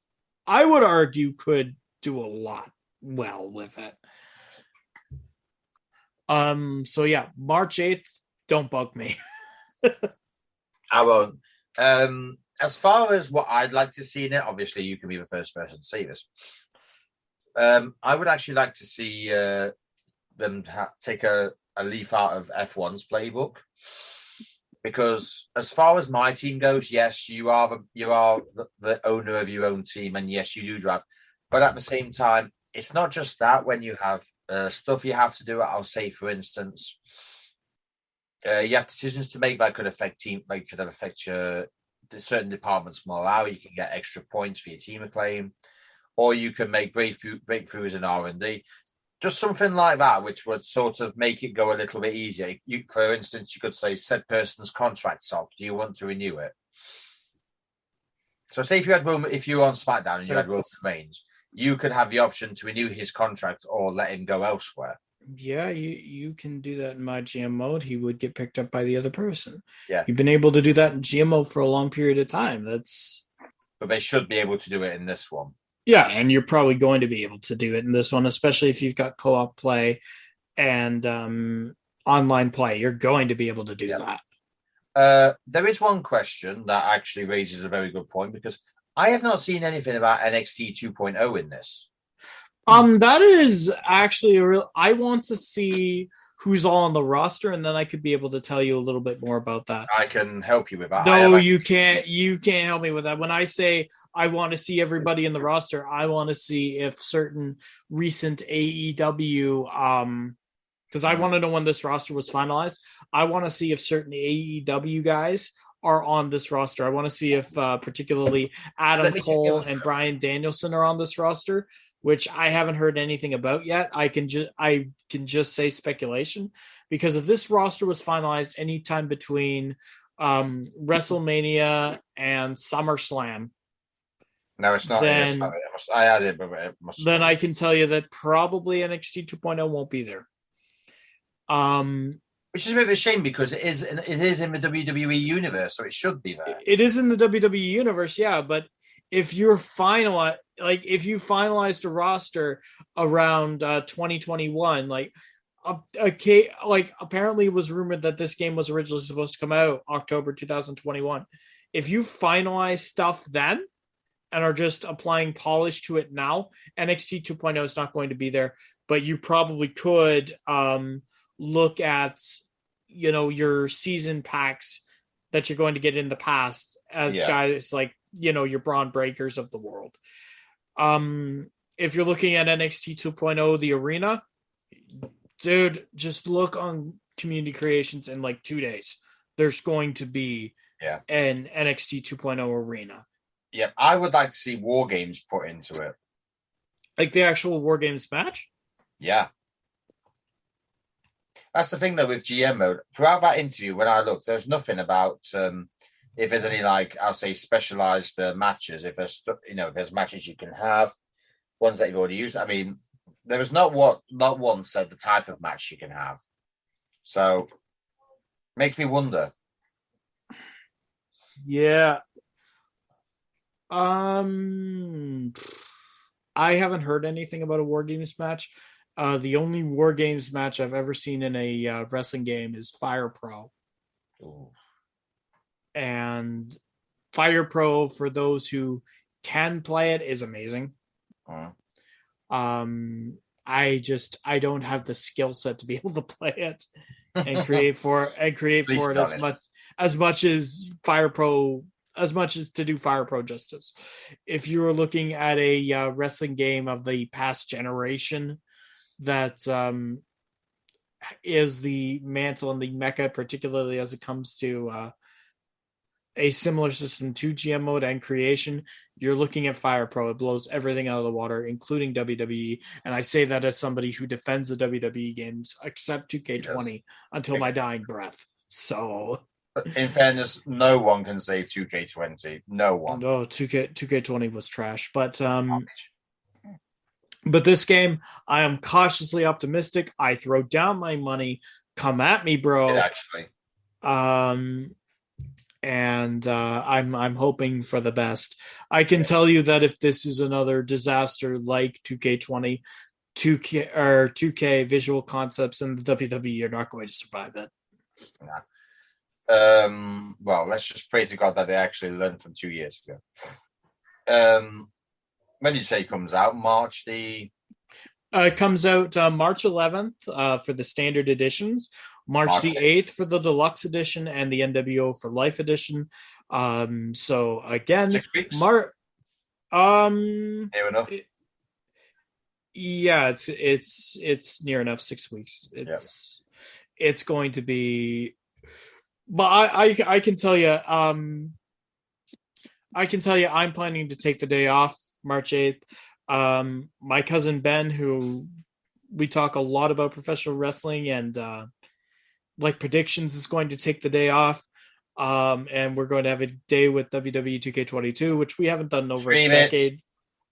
I would argue could do a lot well with it. So yeah, March 8th, don't bug me. I won't. As far as what I'd like to see in it, obviously you can be the first person to say this. I would actually like to see them take a leaf out of F1's playbook, because as far as my team goes, yes, you are the owner of your own team, and yes, you do drive. But at the same time, it's not just that. When you have stuff you have to do, I'll say, for instance, you have decisions to make that could affect your certain departments' morale. You can get extra points for your team acclaim, or you can make breakthroughs in R&D. Just something like that, which would sort of make it go a little bit easier. For instance, you could say, said person's contract's up. Do you want to renew it? So say if you were on SmackDown and you had Roman Reigns, you could have the option to renew his contract or let him go elsewhere. Yeah, you can do that in my GM mode. He would get picked up by the other person. Yeah. You've been able to do that in GM mode for a long period of time. But they should be able to do it in this one. Yeah, and you're probably going to be able to do it in this one, especially if you've got co-op play and online play. You're going to be able to do that. There is one question that actually raises a very good point, because I have not seen anything about NXT 2.0 in this. That is actually I want to see who's all on the roster, and then I could be able to tell you a little bit more about that. I can help you with that. No, you can't. You can't help me with that. When I say I want to see everybody in the roster, I want to see if certain recent AEW, because I want to know when this roster was finalized. I want to see if certain AEW guys are on this roster. I want to see if particularly Adam Cole and Bryan Danielson are on this roster, which I haven't heard anything about yet. I can just say speculation, because if this roster was finalized anytime between WrestleMania and SummerSlam, no, it's not. Then, I had it, but it must. Then I can tell you that probably NXT 2.0 won't be there. Which is a bit of a shame, because it is in the WWE universe, so it should be there. It is in the WWE universe, yeah. But if you finalized a roster around 2021, apparently it was rumored that this game was originally supposed to come out October 2021. If you finalize stuff then and are just applying polish to it now, NXT 2.0 is not going to be there. But you probably could look at, your season packs that you're going to get in the past as guys like, your Braun Breakers of the world. If you're looking at NXT 2.0, the arena, dude, just look on Community Creations in 2 days. There's going to be an NXT 2.0 arena. Yeah, I would like to see War Games put into it. Like the actual War Games match? Yeah. That's the thing, though, with GM mode. Throughout that interview, when I looked, there's nothing about if there's any, I'll say, specialized matches. If there's, if there's matches you can have, ones that you've already used. I mean, there was not one said the type of match you can have. So, makes me wonder. Yeah. I haven't heard anything about a War Games match. The only War Games match I've ever seen in a wrestling game is Fire Pro. Ooh. And Fire Pro, for those who can play it, is amazing. I don't have the skill set to be able to play it and create for it as much as Fire Pro, as much as to do Fire Pro justice. If you were looking at a wrestling game of the past generation that is the mantle and the mecca, particularly as it comes to a similar system to GM mode and creation, you're looking at Fire Pro. It blows everything out of the water, including WWE. And I say that as somebody who defends the WWE games, except 2K20, until my dying breath. So, in fairness, no one can say 2K20. No one. No, 2K20 was trash. But this game, I am cautiously optimistic. I throw down my money. Come at me, bro. Yeah, actually. And I'm hoping for the best. I can tell you that if this is another disaster like 2K20, 2K Visual Concepts and the WWE, you're not going to survive it. No. Well, let's just pray to God that they actually learned from 2 years ago. When did you say it comes out? March the... it comes out March 11th for the standard editions. March the 8th for the deluxe edition and the NWO for Life edition. So again, 6 weeks. Near enough. It's near enough. 6 weeks. It's going to be, but I can tell you, I'm planning to take the day off March 8th. My cousin Ben, who we talk a lot about professional wrestling and like predictions, is going to take the day off. And we're going to have a day with WWE 2K22, which we haven't done over a decade.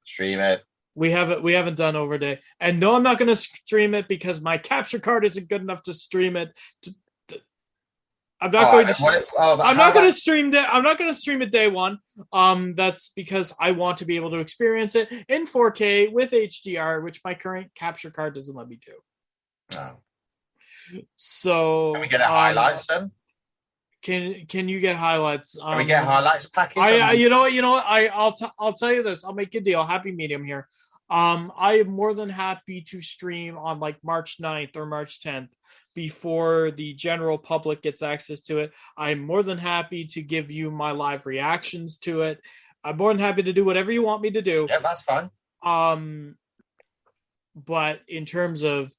Stream it. We haven't done over a day. And no, I'm not going to stream it because my capture card isn't good enough to stream it. I'm not going to stream it day one. That's because I want to be able to experience it in 4K with HDR, which my current capture card doesn't let me do. No. So can we get highlights then? Can you get highlights? Can we get highlights package? You know what? I'll tell you this. I'll make a deal. Happy medium here. I am more than happy to stream on like March 9th or March 10th before the general public gets access to it. I'm more than happy to give you my live reactions to it. I'm more than happy to do whatever you want me to do. Yeah, that's fine. But in terms of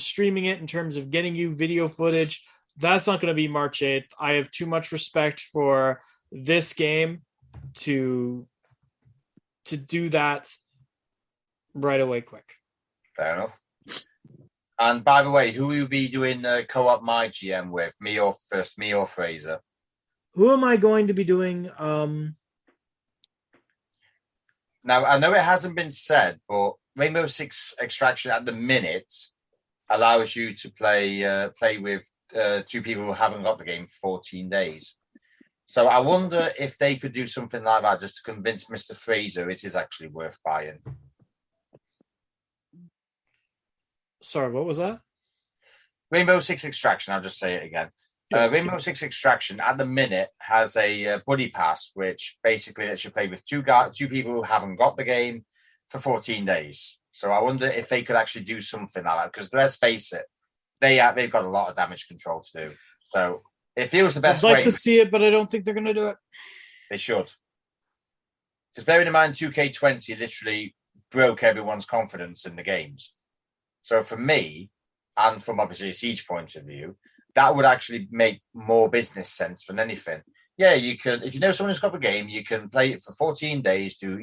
streaming it, in terms of getting you video footage, that's not going to be March 8th. I have too much respect for this game to do that right away quick. Fair enough. And by the way, who will you be doing co-op my GM with? Me or Fraser? Who am I going to be doing? Now, I know it hasn't been said, but Rainbow Six Extraction at the minute allows you to play with 2 people who haven't got the game for 14 days. So I wonder if they could do something like that just to convince Mr. Fraser it is actually worth buying. Sorry, what was that? Rainbow Six Extraction, I'll just say it again. Rainbow Six Extraction at the minute has a buddy pass, which basically lets you play with 2 people who haven't got the game for 14 days. So I wonder if they could actually do something like that, because let's face it, they've got a lot of damage control to do. So it feels the best way. I'd like to see it, but I don't think they're going to do it. They should. Because bearing in mind 2K20 literally broke everyone's confidence in the games. So for me, and from obviously a Siege point of view, that would actually make more business sense than anything. Yeah, you could, if you know someone who's got the game, you can play it for 14 days, do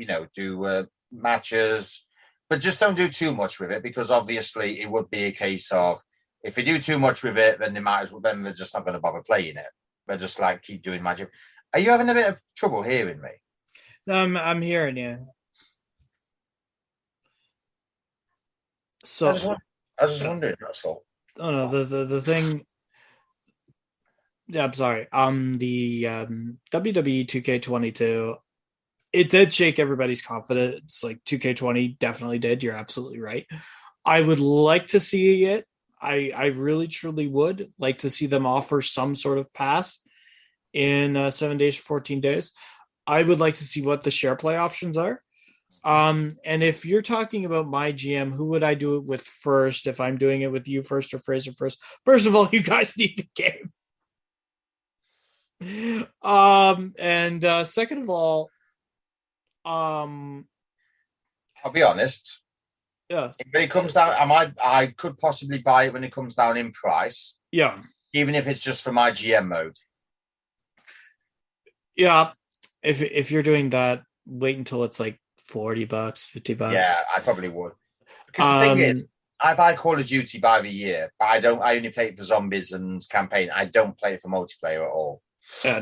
matches, but just don't do too much with it, because obviously it would be a case of, if you do too much with it, then then they're just not going to bother playing it. They're just like, keep doing magic. Are you having a bit of trouble hearing me? No, I'm hearing you. So I was just wondering, that's all. Oh no, the thing. Yeah, I'm sorry. The WWE 2K22, it did shake everybody's confidence. Like 2K20 definitely did. You're absolutely right. I would like to see it. I really truly would like to see them offer some sort of pass in 7 days to 14 days. I would like to see what the share play options are. And if you're talking about my GM, who would I do it with first? If I'm doing it with you first or Fraser first? First of all, you guys need the game. And second of all, I'll be honest. yeah, When it comes down, I could possibly buy it when it comes down in price, yeah, even if it's just for my GM mode. yeah. If you're doing that, wait until it's like $40, $50. Yeah, I probably would. Because the thing is, I buy Call of Duty by the year, but I only play it for zombies and campaign. I don't play it for multiplayer at all.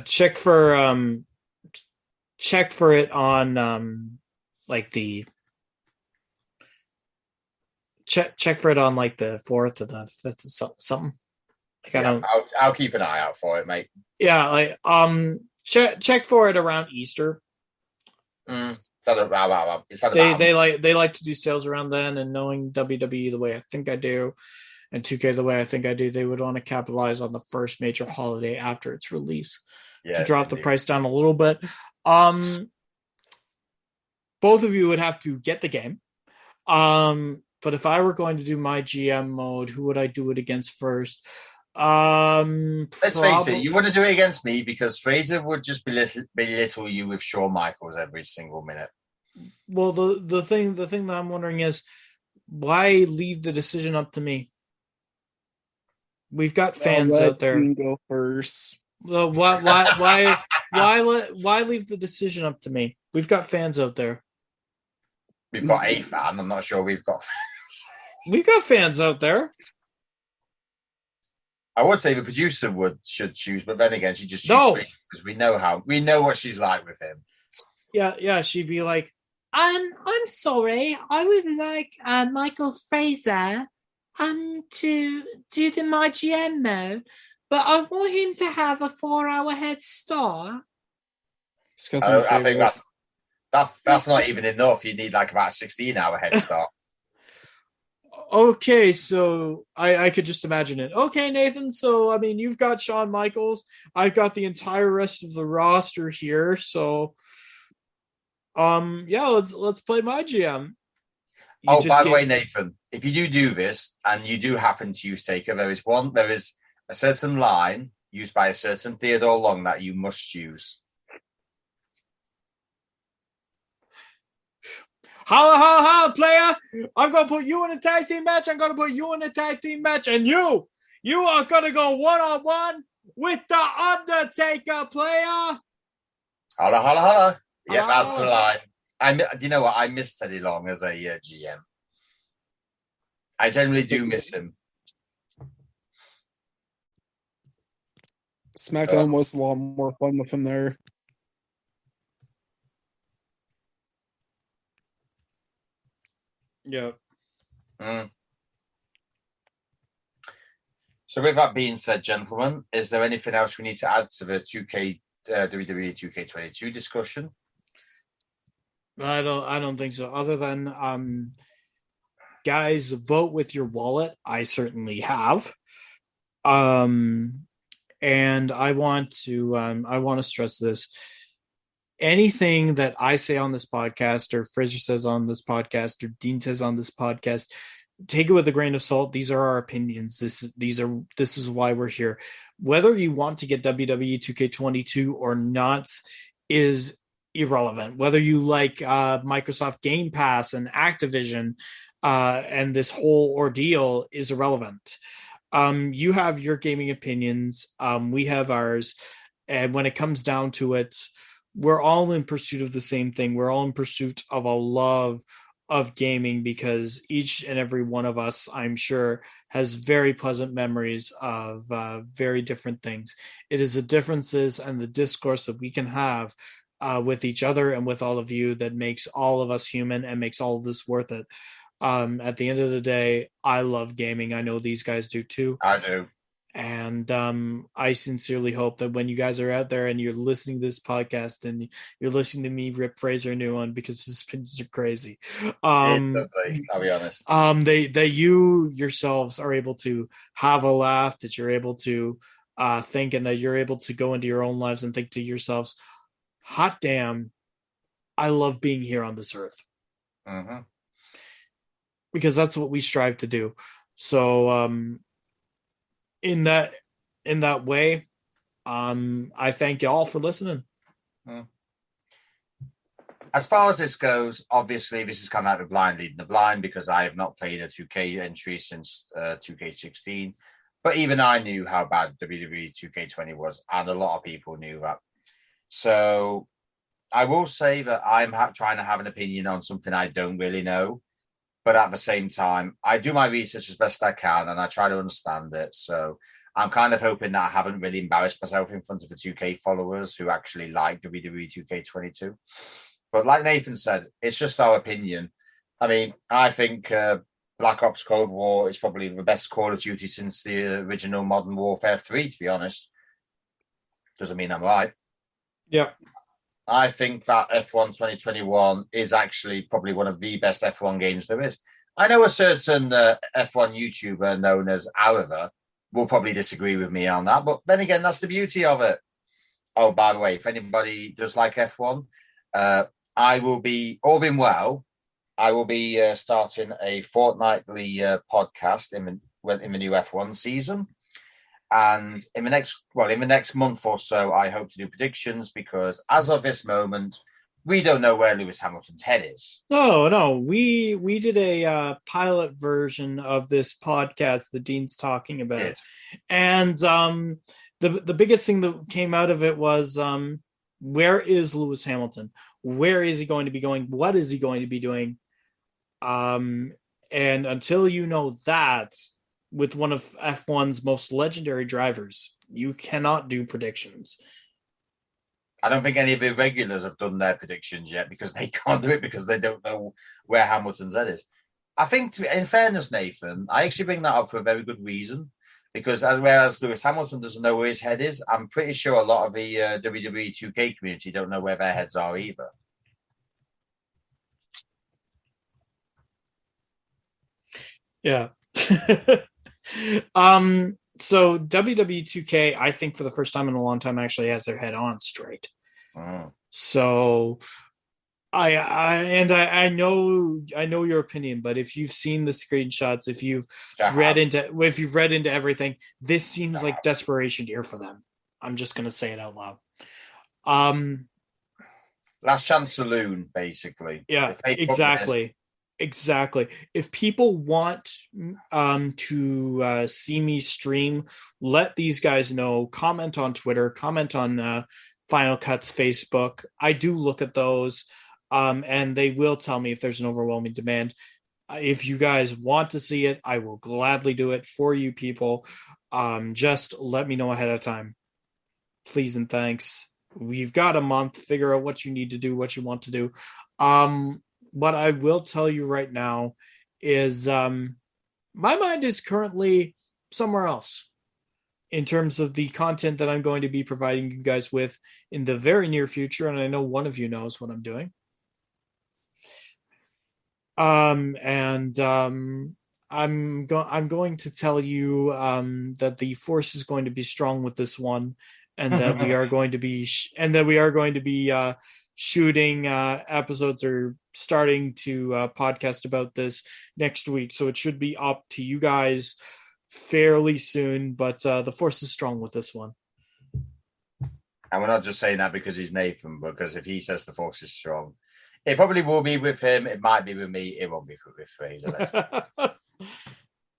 Check for it on like the check for it on like the 4th or the 5th or something. Like, Yeah, I'll keep an eye out for it, mate. Yeah, like check for it around Easter. They like to do sales around then, and knowing WWE the way I think I do, and 2K the way I think I do, they would want to capitalize on the first major holiday after its release to drop the price down a little bit. Both of you would have to get the game. But if I were going to do my GM mode, who would I do it against first? Let's face it, you wouldn't do it against me because Fraser would just belittle you with Shawn Michaels every single minute. Well, the thing that I'm wondering is, why leave the decision up to me? We've got fans out there. You can go first. Well, why leave the decision up to me? We've got fans out there. We've got 8 man. I'm not sure we've got fans. We've got fans out there. I would say the producer should choose, but then again, she just chooses because we know what she's like with him. Yeah, she'd be like, I'm sorry, I would like Michael Fraser to do the my GM mode, but I want him to have a 4-hour head start. I think that's not even enough. You need like about a 16-hour head start. Okay, so I could just imagine it. Okay, Nathan, so I mean, you've got Shawn Michaels. I've got the entire rest of the roster here. So, yeah, let's play my GM. By the way, Nathan, if you do this and you do happen to use Taker, there is a certain line used by a certain Theodore Long that you must use. Holla, player! I'm gonna put you in a tag team match. I'm gonna put you in a tag team match, and you are gonna go 1-on-1 with the Undertaker, player. Holla! Yeah, that's the line. Do you know what? I miss Teddy Long as a GM. I generally do miss him. SmackDown was a lot more fun with him there. Yeah. So with that being said, gentlemen, is there anything else we need to add to the 2K WWE 2K22 discussion? I don't think so. Other than guys, vote with your wallet. I certainly have. And I want to stress this. Anything that I say on this podcast, or Fraser says on this podcast, or Dean says on this podcast, take it with a grain of salt. These are our opinions. This is why we're here. Whether you want to get WWE 2K22 or not is irrelevant. Whether you like Microsoft Game Pass and Activision and this whole ordeal is irrelevant. You have your gaming opinions. We have ours. And when it comes down to it, we're all in pursuit of the same thing. We're all in pursuit of a love of gaming, because each and every one of us, I'm sure, has very pleasant memories of very different things. It is the differences and the discourse that we can have with each other and with all of you that makes all of us human and makes all of this worth it. At the end of the day, I love gaming. I know these guys do too. I do. And I sincerely hope that when you guys are out there and you're listening to this podcast and you're listening to me rip Fraser a new one because his opinions are crazy. I'll be honest. That you yourselves are able to have a laugh, that you're able to think, and that you're able to go into your own lives and think to yourselves, hot damn, I love being here on this earth. Mm-hmm. because that's what we strive to do. So in that way, I thank y'all for listening. As far as this goes, obviously this is kind of like the blind leading the blind because I have not played a 2K entry since 2K16. But even I knew how bad WWE 2K20 was, and a lot of people knew that. So I will say that I'm trying to have an opinion on something I don't really know. But at the same time, I do my research as best I can, and I try to understand it. So I'm kind of hoping that I haven't really embarrassed myself in front of the 2K followers who actually like WWE 2K22. But like Nathan said, it's just our opinion. I mean, I think Black Ops Cold War is probably the best Call of Duty since the original Modern Warfare 3, to be honest. Doesn't mean I'm right. Yeah. I think that F1 2021 is actually probably one of the best F1 games there is. I know a certain F1 YouTuber known as Oliver will probably disagree with me on that, but then again, that's the beauty of it. Oh, by the way, if anybody does like F1, I will be, all being well, I will be starting a fortnightly podcast in the new F1 season. And in the next month or so, I hope to do predictions because as of this moment, we don't know where Lewis Hamilton's head is. No, we did a pilot version of this podcast that Dean's talking about, Yes. and the biggest thing that came out of it was where is Lewis Hamilton? Where is he going to be going? What is he going to be doing? And until you know that, with one of F1's most legendary drivers, you cannot do predictions. I don't think any of the regulars have done their predictions yet because they can't do it because they don't know where Hamilton's head is. I think, in fairness, Nathan, I actually bring that up for a very good reason because whereas Lewis Hamilton doesn't know where his head is, I'm pretty sure a lot of the WWE 2K community don't know where their heads are either. Yeah. So WWE 2K, I think for the first time in a long time, actually has their head on straight. So I know your opinion, but if you've seen the screenshots, if you've read into everything, this seems like desperation here for them. I'm just gonna say it out loud. Last Chance Saloon, basically. Yeah, exactly. Exactly. If people want to see me stream, let these guys know. Comment on Twitter. Comment on Finalcut's Facebook. I do look at those, and they will tell me if there's an overwhelming demand. If you guys want to see it, I will gladly do it for you people. Just let me know ahead of time. Please and thanks. We've got a month. Figure out what you need to do, what you want to do. What I will tell you right now is my mind is currently somewhere else in terms of the content that I'm going to be providing you guys with in the very near future. And I know one of you knows what I'm doing. I'm going to tell you that the force is going to be strong with this one, and that we are going to be shooting episodes or starting to podcast about this next week. So it should be up to you guys fairly soon, but the force is strong with this one. And we're not just saying that because he's Nathan, because if he says the force is strong, it probably will be with him. It might be with me. It won't be with Fraser.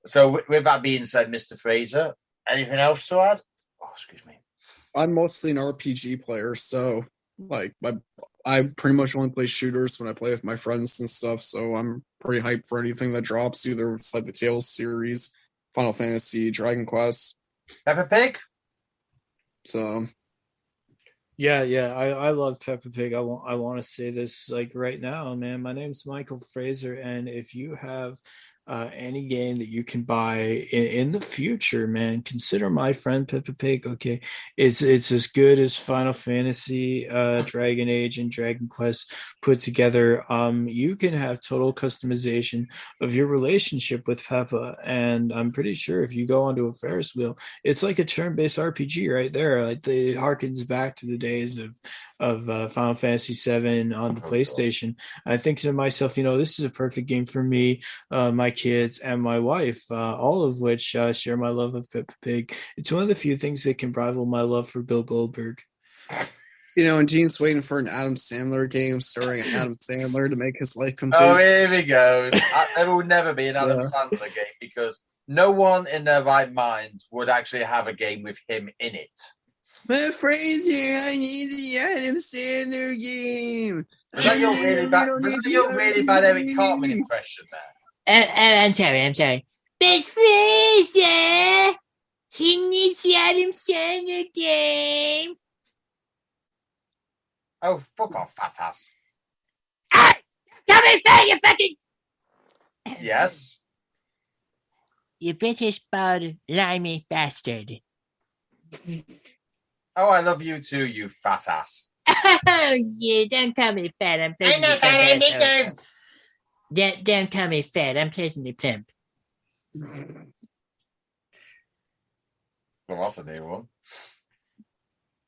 So with that being said, Mr. Fraser, anything else to add? Oh, excuse me. I'm mostly an RPG player, so like I pretty much only play shooters when I play with my friends and stuff, so I'm pretty hyped for anything that drops, either it's like the Tales series, Final Fantasy, Dragon Quest. Peppa Pig? So Yeah, I love Peppa Pig. I want to say this like right now, man. My name's Michael Fraser, and if you have any game that you can buy in the future, man, consider My Friend Peppa Pig. Okay, it's as good as Final Fantasy, Dragon Age, and Dragon Quest put together. You can have total customization of your relationship with Peppa, and I'm pretty sure if you go onto a Ferris wheel, it's like a turn-based RPG right there. Like it harkens back to the days of Final Fantasy VII on the PlayStation. I think to myself, this is a perfect game for me, my kids, and my wife, all of which share my love of Peppa Pig. It's one of the few things that can rival my love for Bill Goldberg. And Gene's waiting for an Adam Sandler game starring Adam Sandler to make his life complete. Oh, here we go. There will never be an Adam Sandler game because no one in their right mind would actually have a game with him in it. But Fraser, I need the Adam Sandler game. Was that your really bad Eric Cartman impression there? I'm sorry. But Fraser, he needs the Adam Sandler game. Oh, fuck off, fat ass. Ah! Come here, fat, you fucking... Yes? You British bald, limey bastard. Oh, I love you too, you fat ass. Oh, you don't call me fat. I'm pleasantly plump. Don't call me fat. I'm pleasantly plump. Well, that's a new one.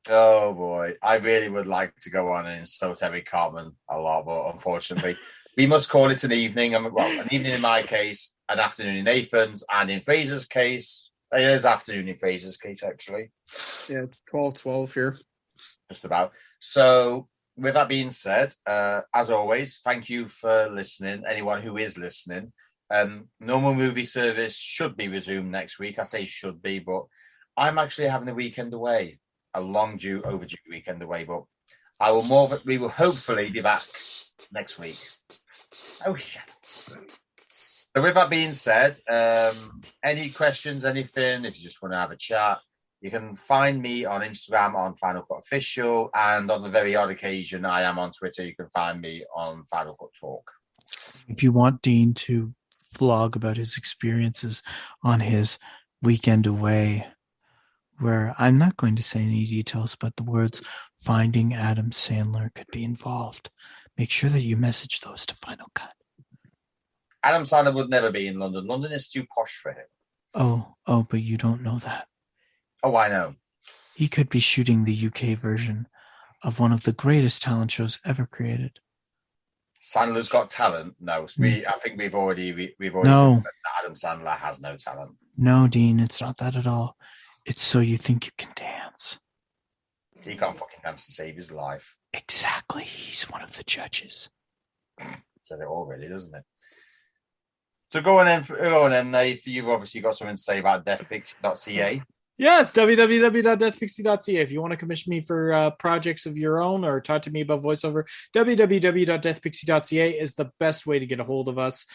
Oh boy, I really would like to go on and insult Eric Cartman a lot, but unfortunately, we must call it an evening. An evening in my case, an afternoon in Nathan's, and in Fraser's case, it is afternoon in Fraser's case, actually. Yeah, it's 12:12 here. Just about. So, with that being said, as always, thank you for listening. Anyone who is listening, normal movie service should be resumed next week. I say should be, but I'm actually having a weekend away, a overdue weekend away. But we will hopefully be back next week. Oh shit! So, with that being said, any questions, anything? If you just want to have a chat, you can find me on Instagram on Finalcut Official, and on the very odd occasion, I am on Twitter. You can find me on Finalcut Talk. If you want Dean to vlog about his experiences on his weekend away, where I'm not going to say any details, but the words "finding Adam Sandler" could be involved, make sure that you message those to Finalcut. Adam Sandler would never be in London. London is too posh for him. Oh, but you don't know that. Oh, I know. He could be shooting the UK version of one of the greatest talent shows ever created. Sandler's Got Talent? No, I think we've already no. That Adam Sandler has no talent. No, Dean, it's not that at all. It's so you think you can dance. He can't fucking dance to save his life. Exactly. He's one of the judges. Said it already, doesn't it? So go on then, Nate. You've obviously got something to say about deathpixie.ca. Yes, www.deathpixie.ca. If you want to commission me for projects of your own or talk to me about voiceover, www.deathpixie.ca is the best way to get a hold of us.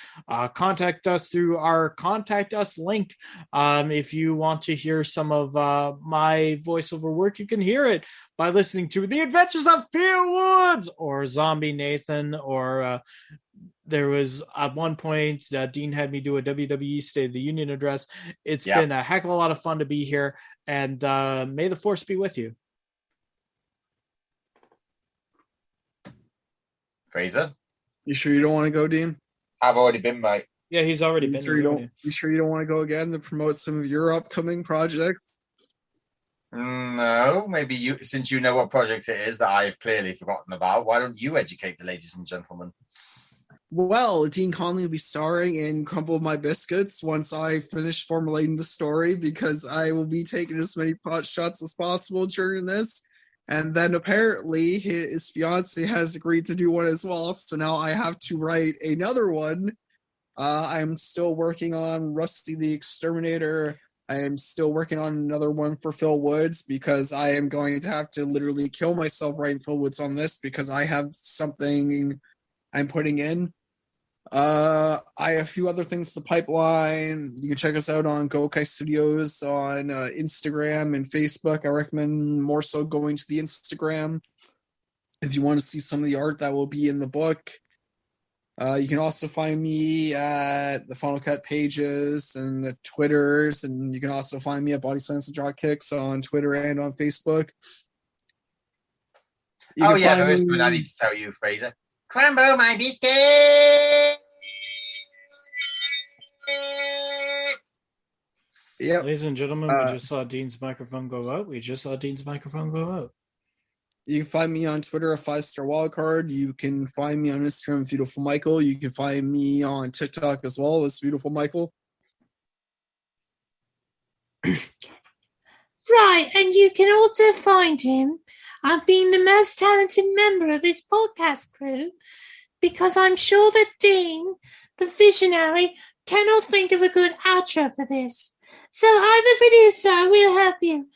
Contact us through our Contact Us link. If you want to hear some of my voiceover work, you can hear it by listening to The Adventures of Fear Woods or Zombie Nathan or... There was at one point Dean had me do a WWE State of the Union address. It's been a heck of a lot of fun to be here, and may the force be with you. Fraser, you sure you don't want to go, Dean? I've already been, mate. Yeah, he's already been. You sure you don't want to go again to promote some of your upcoming projects? No, maybe you, since you know what project it is that I've clearly forgotten about. Why don't you educate the ladies and gentlemen? Well, Dean Conley will be starring in Crumble My Biscuits once I finish formulating the story, because I will be taking as many pot shots as possible during this. And then apparently his fiance has agreed to do one as well, so now I have to write another one. I'm still working on Rusty the Exterminator. I am still working on another one for Phil Woods, because I am going to have to literally kill myself writing Phil Woods on this, because I have something I'm putting in. I have a few other things to the pipeline. You can check us out on Gokai Studios on Instagram and Facebook. I recommend more so going to the Instagram if you want to see some of the art that will be in the book. You can also find me at the Finalcut pages and the Twitters, and you can also find me at Body Slams and Dropkicks on Twitter and on Facebook. There is something I need to tell you, Fraser. Crumble my biscuit! Yep. Ladies and gentlemen, we just saw Dean's microphone go out. You can find me on Twitter at 5-Star Wildcard. You can find me on Instagram, Beautiful Michael. You can find me on TikTok as well as Beautiful Michael. Right, and you can also find him being the most talented member of this podcast crew, because I'm sure that Dean, the visionary, cannot think of a good outro for this. So either producer will help you.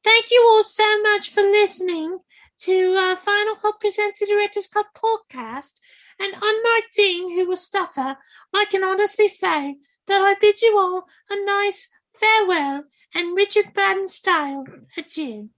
Thank you all so much for listening to Final Cut Presents the Director's Cut podcast. And unlike Dean, who will stutter, I can honestly say that I bid you all a nice farewell and Richard Braddon style adieu.